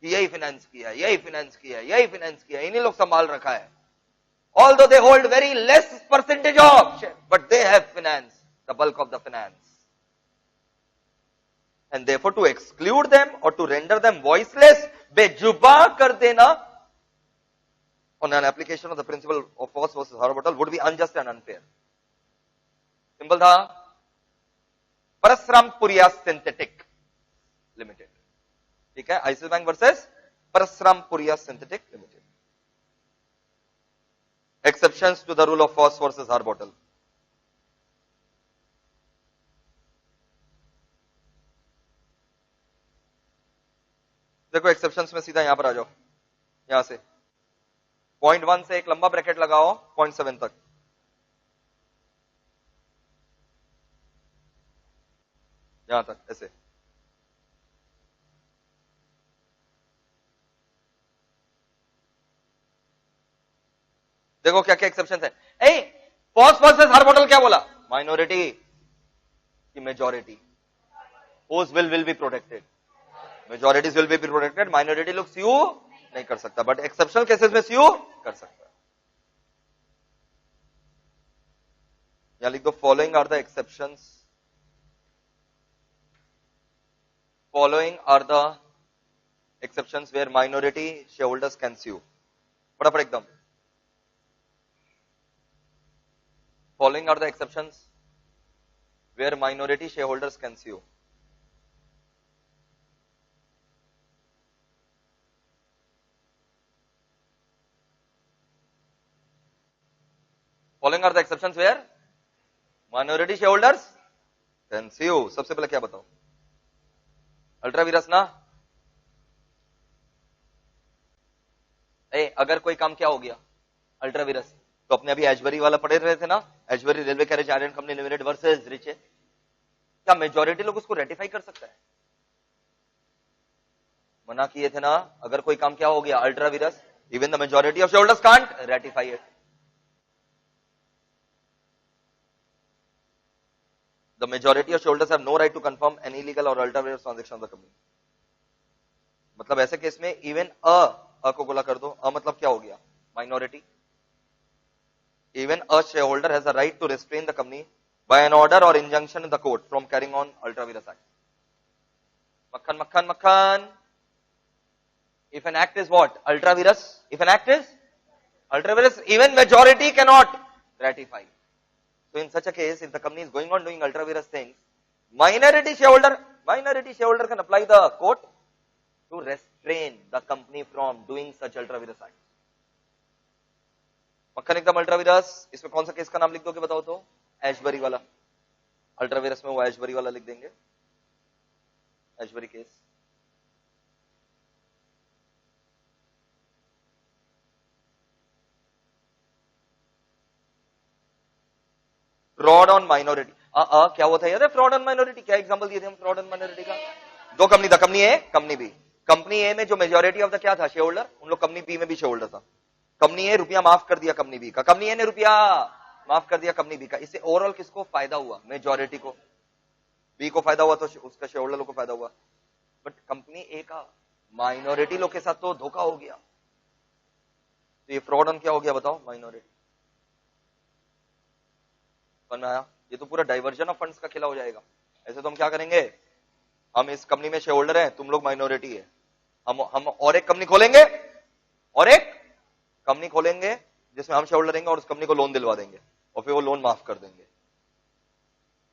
यही finance किया, यही finance किया, यही फाइनेंस किया, इन्हीं लोग संभाल रखा है। Although they hold very less percentage of share, but they have financed the bulk of the finance. And therefore to exclude them or to render them voiceless, बेजुबा कर देना on an application of the principle of FOS versus Harbotel would be unjust and unfair. Simple था, Parasrampuria synthetic limited, ठीक है, ICICI bank versus Parasrampuria synthetic limited. Exceptions to the rule of FOS versus Harbotel. देखो exceptions में सीधा यहां पर आ जाओ, यहां से 0.1 से एक लंबा ब्रैकेट लगाओ 0.7 तक, यहां तक ऐसे। देखो क्या क्या एक्सेप्शन है। ए फॉस वर्सेस हार्बोटल क्या बोला, माइनॉरिटी की majority, whose will be protected, majorities will be protected, minority लोग स्यू नहीं कर सकता, बट एक्सेप्शनल केसेस में स्यू कर सकता है। या लिख दो, following are the exceptions following are the exceptions where minority shareholders can sue. फटाफट एकदम. Following are the exceptions where minority shareholders can sue. Following are the exceptions where minority shareholders can sue. सबसे पहले क्या बताओ? Ultra Beerus ना. अगर कोई काम क्या हो गया अल्ट्रा वीरस, तो अपने अभी एजबरी वाला पढ़े रहे थे ना, Ashbury railway carriage iron company limited versus Riche. क्या मेजॉरिटी लोग उसको रेटिफाई कर सकता है? मना किए थे ना. अगर कोई काम क्या हो गया ultra vires, even the majority of shareholders can't ratify it. The majority of shareholders have no right to confirm any illegal और ultra vires transaction of the company. मतलब ऐसे केस में इवन अ को गोला कर दो. मतलब क्या हो गया minority. Even a shareholder has a right to restrain the company by an order or injunction in the court from carrying on ultra vires act. Makhan, makhan, makhan. If an act is what? Ultra vires. If an act is ultra vires, even majority cannot ratify. So in such a case, if the company is going on doing ultra vires things, minority shareholder can apply the court to restrain the company from doing such ultra vires act. मक्खन एकदम ultra Beerus. इसमें कौन सा case का नाम लिख दोगे बताओ तो? एशबरी वाला. अल्ट्रा वीरस में वो एशबरी वाला लिख देंगे, Ashbery case. Fraud on minority. क्या हुआ था याद है? Fraud on minority. क्या एग्जांपल दिए थे हम फ्रॉड ऑन माइनॉरिटी का? दो कंपनी था, company A company B. Company A में जो मेजॉरिटी ऑफ द क्या था शेयर होल्डर, उन लोग कंपनी बी में भी शेयर होल्डर था. कंपनी ए रुपया माफ कर दिया कंपनी बी का, कंपनी ए ने रुपया माफ कर दिया कंपनी बी का. इससे ओवरऑल किसको फायदा हुआ? मेजॉरिटी को. बी को फायदा हुआ तो उसका शेयर होल्डर को फायदा हुआ. बट कंपनी ए का माइनॉरिटी लोग के साथ तो धोखा हो गया. तो ये फ्रॉड ऑन क्या हो गया बताओ? माइनॉरिटी. समझ में आया? ये तो पूरा डाइवर्जन ऑफ फंड्स का खेला हो जाएगा. ऐसे तो हम क्या करेंगे, हम इस कंपनी में शेयर होल्डर हैं, तुम लोग माइनॉरिटी है, हम और एक कंपनी खोलेंगे, और एक कंपनी खोलेंगे जिसमें हम शेयर होल्डर रहेंगे और उस कंपनी को लोन दिलवा देंगे और फिर वो लोन माफ कर देंगे.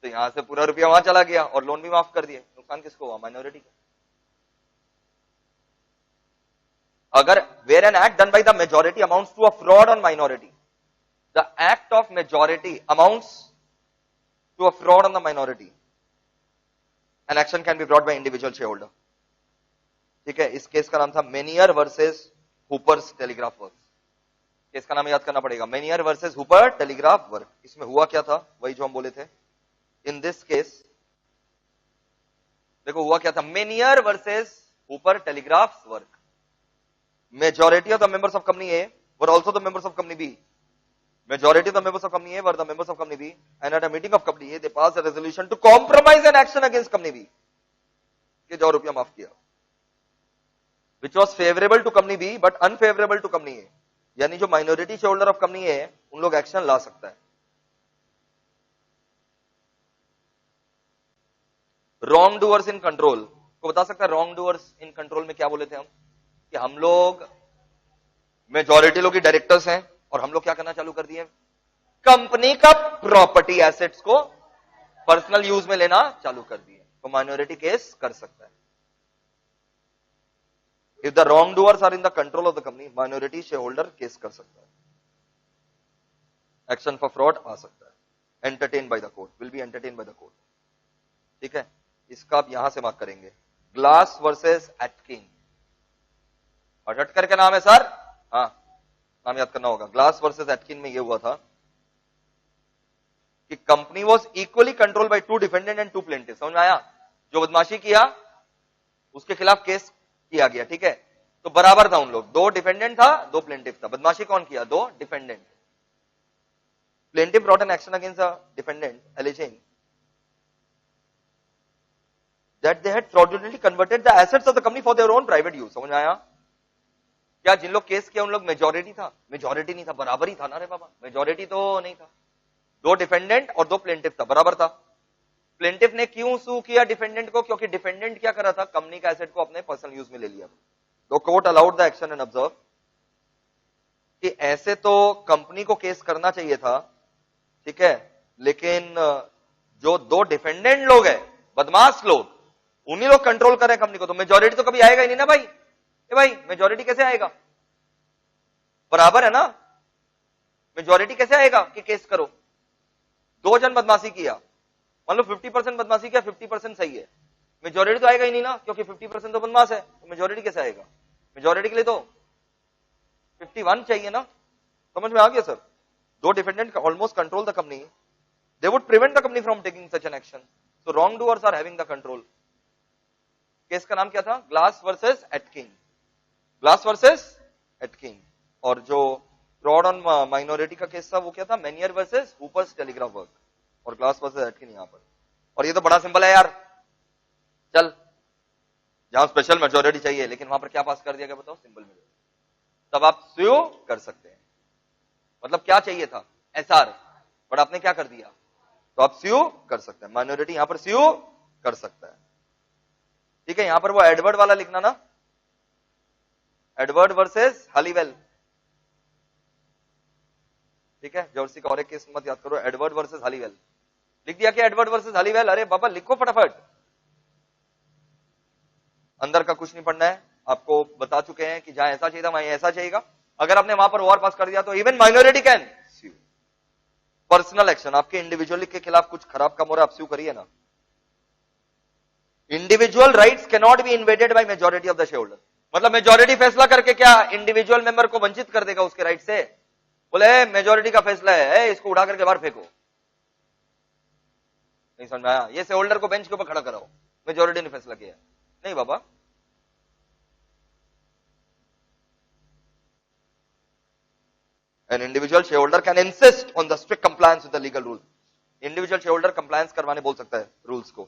तो यहां से पूरा रुपया वहां चला गया और लोन भी माफ कर दिए. नुकसान किसको हुआ? माइनॉरिटी का. अगर where an act done by the majority amounts to a fraud on minority, the act of majority amounts to a fraud on the minority, an action can be brought by individual share holder. ठीक है. इस case का नाम था Menier versus Hooper's telegraph work. Case का नाम याद करना पड़ेगा, Menier versus Hooper telegraph work. इसमें हुआ क्या था? वही जो हम बोले थे. इन दिस केस देखो हुआ क्या था, Menier versus Hooper telegraph work. Majority of the members of company A were also the members of company B. Majority of the members of company A were the members of company B, and at a meeting of company A, they passed a resolution to compromise an action against company B. कि जो रुपया माफ किया, which was favorable to company B but unfavorable to company A. यानी जो minority shareholder of company A, उन लोग action ला सकता है. रॉन्ग डूअर्स इन कंट्रोल को बता सकता है. रॉन्ग डूअर्स इन कंट्रोल में क्या बोले थे हम, कि हम लोग मेजॉरिटी लोग ही डायरेक्टर्स हैं और हम लोग क्या करना चालू कर दिए, कंपनी का प्रॉपर्टी एसेट्स को पर्सनल यूज में लेना चालू कर दिए. तो माइनॉरिटी केस कर सकता है. If the wrong doors are in the control of the company, minority share holder case कर सकता है. एक्शन फॉर फ्रॉड आ सकता है. Entertain by the court, will be entertain by the court. ठीक है. इसका आप यहां से मार्क करेंगे. Glass versus Atkin. हट करके नाम है सर, हाँ नाम याद करना होगा. ग्लास वर्सेस एटकिन में यह हुआ था कि company was equally control by two defendant and two plaintiff. समझ में आया? जो बदमाशी किया उसके खिलाफ केस किया गया. ठीक है. तो बराबर था उन लोग, दो डिफेंडेंट था दो प्लेंटिफ था. बदमाशी कौन किया? दो defendant. Plaintiff brought an action against the defendant aliasing that they had fraudulently converted the assets of the company for their own private use. समझ में आया? क्या जिन लोग केस किया उन लोग मेजॉरिटी था? मेजॉरिटी नहीं था, बराबर ही था ना रे बाबा. मेजॉरिटी तो नहीं था, दो डिफेंडेंट और दो प्लेंटिफ था, बराबर था. प्लेंटिफ ने क्यों सू किया डिफेंडेंट को? क्योंकि डिफेंडेंट क्या कर रहा था, कंपनी का एसेट को अपने पर्सनल यूज में ले लिया। तो court allowed the action and observe कि ऐसे तो कंपनी को केस करना चाहिए था, ठीक है, लेकिन जो दो डिफेंडेंट लोग हैं, बदमाश लोग, उन्हीं लोग कंट्रोल कर रहे हैं कंपनी को, तो मेजॉरिटी तो कभी आएगा ही नहीं ना भाई। भाई मेजॉरिटी कैसे आएगा? बराबर है ना, मेजॉरिटी कैसे आएगा कि केस करो? दो जन बदमाशी किया, मान लो 50% बदमाशी किया, 50% सही है, मेजॉरिटी तो आएगा ही नहीं ना, क्योंकि 50% तो बदमाश है, तो मेजॉरिटी कैसे आएगा? मेजॉरिटी के लिए तो 51 चाहिए ना। समझ में आ गया सर? दो defendant almost control the company, they would prevent the company from taking such an action, so wrong doors are having the control. Case का नाम क्या था? Glass versus Atkin, Glass versus Atkin. और जो फ्रॉड ऑन माइनॉरिटी का case था वो क्या था? Menier versus Hooper's telegraph work, और ग्लास वर्सेस एटकिंग यहां पर। और ये तो बड़ा सिंपल है यार, चल जहां स्पेशल मेजॉरिटी चाहिए, लेकिन वहां पर क्या पास कर दिया गया बताओ? Simple majority. तब आप स्यू कर सकते हैं। मतलब क्या चाहिए था? एसआर, बट आपने क्या कर दिया? तो आप स्यू कर सकते हैं, माइनॉरिटी यहां पर स्यू कर सकता है। ठीक है, यहां पर वो एडवर्ड वाला लिखना ना, एडवर्ड वर्सेस हलीवेल। ठीक है, जर्सी का और एक केस मत याद करो, एडवर्ड वर्सेस हलीवेल। लिख दिया क्या एडवर्ड वर्सेस हलीवेल? अरे बाबा लिखो फटाफट, अंदर का कुछ नहीं पढ़ना है, आपको बता चुके हैं कि जहां ऐसा चाहिए था वहां ऐसा चाहिएगा। अगर आपने वहां पर वॉर पास कर दिया तो even minority can sue. Personal action, आपके इंडिविजुअल के खिलाफ कुछ खराब काम हो रहा है, आप स्यू करिए ना। Individual rights can not be invaded bye majority of the share holder. मतलब मेजॉरिटी फैसला करके क्या इंडिविजुअल मेंबर को वंचित कर देगा उसके राइट से? बोले मेजॉरिटी का फैसला है, इसको उड़ा करके बाहर फेंको। नहीं समझ में आया? ये शेयर होल्डर को बेंच के ऊपर खड़ा कराओ, मेजॉरिटी ने फैसला किया। नहीं बाबा, an individual shareholder can insist on the strict compliance with the legal rule. Individual shareholder compliance करवाने बोल सकता है रूल्स को।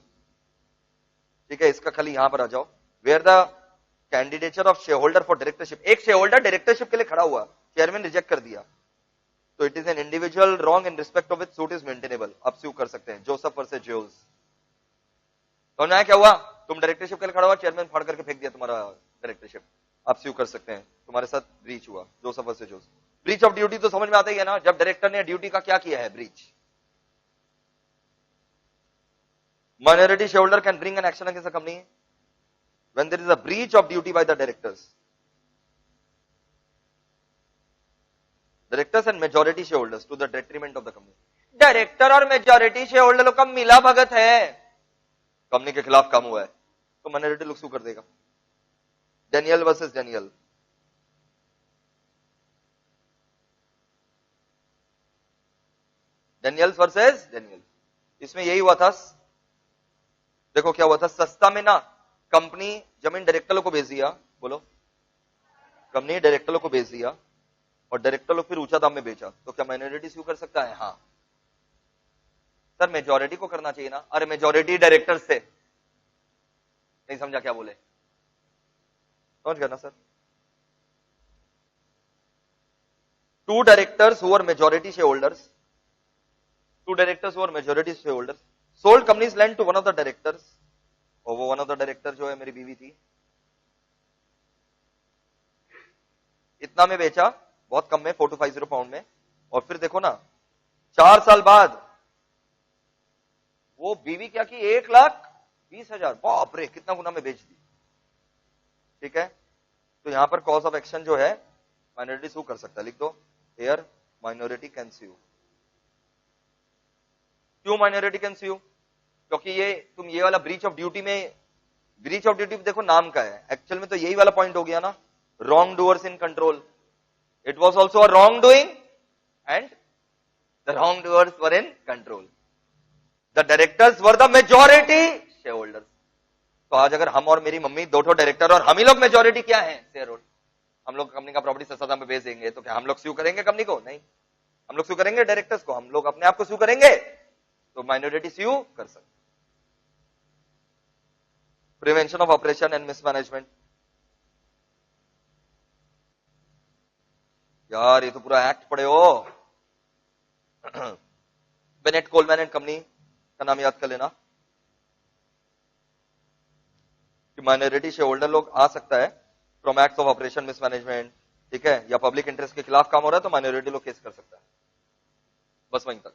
ठीक है, इसका खाली यहां पर आ जाओ, where the candidature of shareholder for directorship. एक शेयरहोल्डर डायरेक्टरशिप के लिए खड़ा हुआ, चेयरमैन रिजेक्ट कर दिया, तो it is an individual wrong in respect of which suit is maintainable. आप स्यू कर सकते हैं, जोसेफ वर्सेस जोस। तो नया क्या हुआ? तुम डायरेक्टरशिप के लिए खड़ा हुआ, चेयरमैन फाड़ करके फेंक दिया तुम्हारा डायरेक्टरशिप, आप स्यू कर सकते हैं, तुम्हारे साथ ब्रीच हुआ, Joseph versus Jos. Breach of duty तो समझ में आता ही है ना, जब डायरेक्टर ने ड्यूटी का क्या किया है? Breach. Minority shareholder can bring an action against the company when there is a breach of duty by the directors. Directors and majority shareholders to the detriment of the company. Director और majority share holder का मिला भगत है, company के खिलाफ काम हुआ है, तो माइनॉरिटी लोग शू कर देगा। Daniel versus Daniel, Daniels versus Daniel, इसमें यही हुआ था। देखो क्या हुआ था, सस्ता में ना कंपनी जमीन डायरेक्टर को बेच दिया, बोलो, कंपनी डायरेक्टर को बेच दिया और डायरेक्टर लोग फिर ऊंचा दाम में बेचा, तो क्या माइनॉरिटी स्यू कर सकता है? हाँ सर, मेजॉरिटी को करना चाहिए ना। अरे मेजॉरिटी डायरेक्टर से, नहीं समझा क्या बोले? समझ गया ना sir? Two directors who are majority share holders, two directors who are majority share holders sold company's land to one of the directors, और वो वन ऑफ द डायरेक्टर जो है मेरी बीवी थी, इतना में बेचा, बहुत कम में, 4250 पाउंड में, और फिर देखो ना 4 साल बाद वो बीवी क्या की, 1,20,000, बाप रे कितना गुना में बेच दी। ठीक है, तो यहां पर कॉज ऑफ एक्शन जो है माइनॉरिटी सू कर सकता है, लिख दो हियर माइनॉरिटी कैन सू। क्यों माइनॉरिटी कैन सू? क्योंकि ये तुम ये वाला ब्रीच ऑफ ड्यूटी में, ब्रीच ऑफ ड्यूटी देखो नाम का है, एक्चुअल में तो यही वाला पॉइंट हो गया ना, wrong doers in control. It was also a wrong doing and the wrong doers were in control, the directors were the majority share holders. तो आज अगर हम और मेरी मम्मी दो डायरेक्टर और हम ही लोग मेजॉरिटी क्या है? शेयर होल्डर, हम लोग कंपनी का प्रॉपर्टी सस्ता दाम में बेच देंगे, तो क्या हम लोग स्यू करेंगे कंपनी को? नहीं, हम लोग स्यू करेंगे डायरेक्टर्स को, हम लोग अपने आप को स्यू करेंगे, तो माइनॉरिटी स्यू कर सकते। Prevention of operation and mismanagement, यार ये तो पूरा एक्ट पढ़े हो। बेनेट कोलमैन एंड कंपनी का नाम याद कर लेना, कि माइनॉरिटी शेयर होल्डर लोग आ सकता है from acts of operation mismanagement, ठीक है, या पब्लिक इंटरेस्ट के खिलाफ काम हो रहा है तो माइनॉरिटी लोग केस कर सकता है, बस वहीं तक।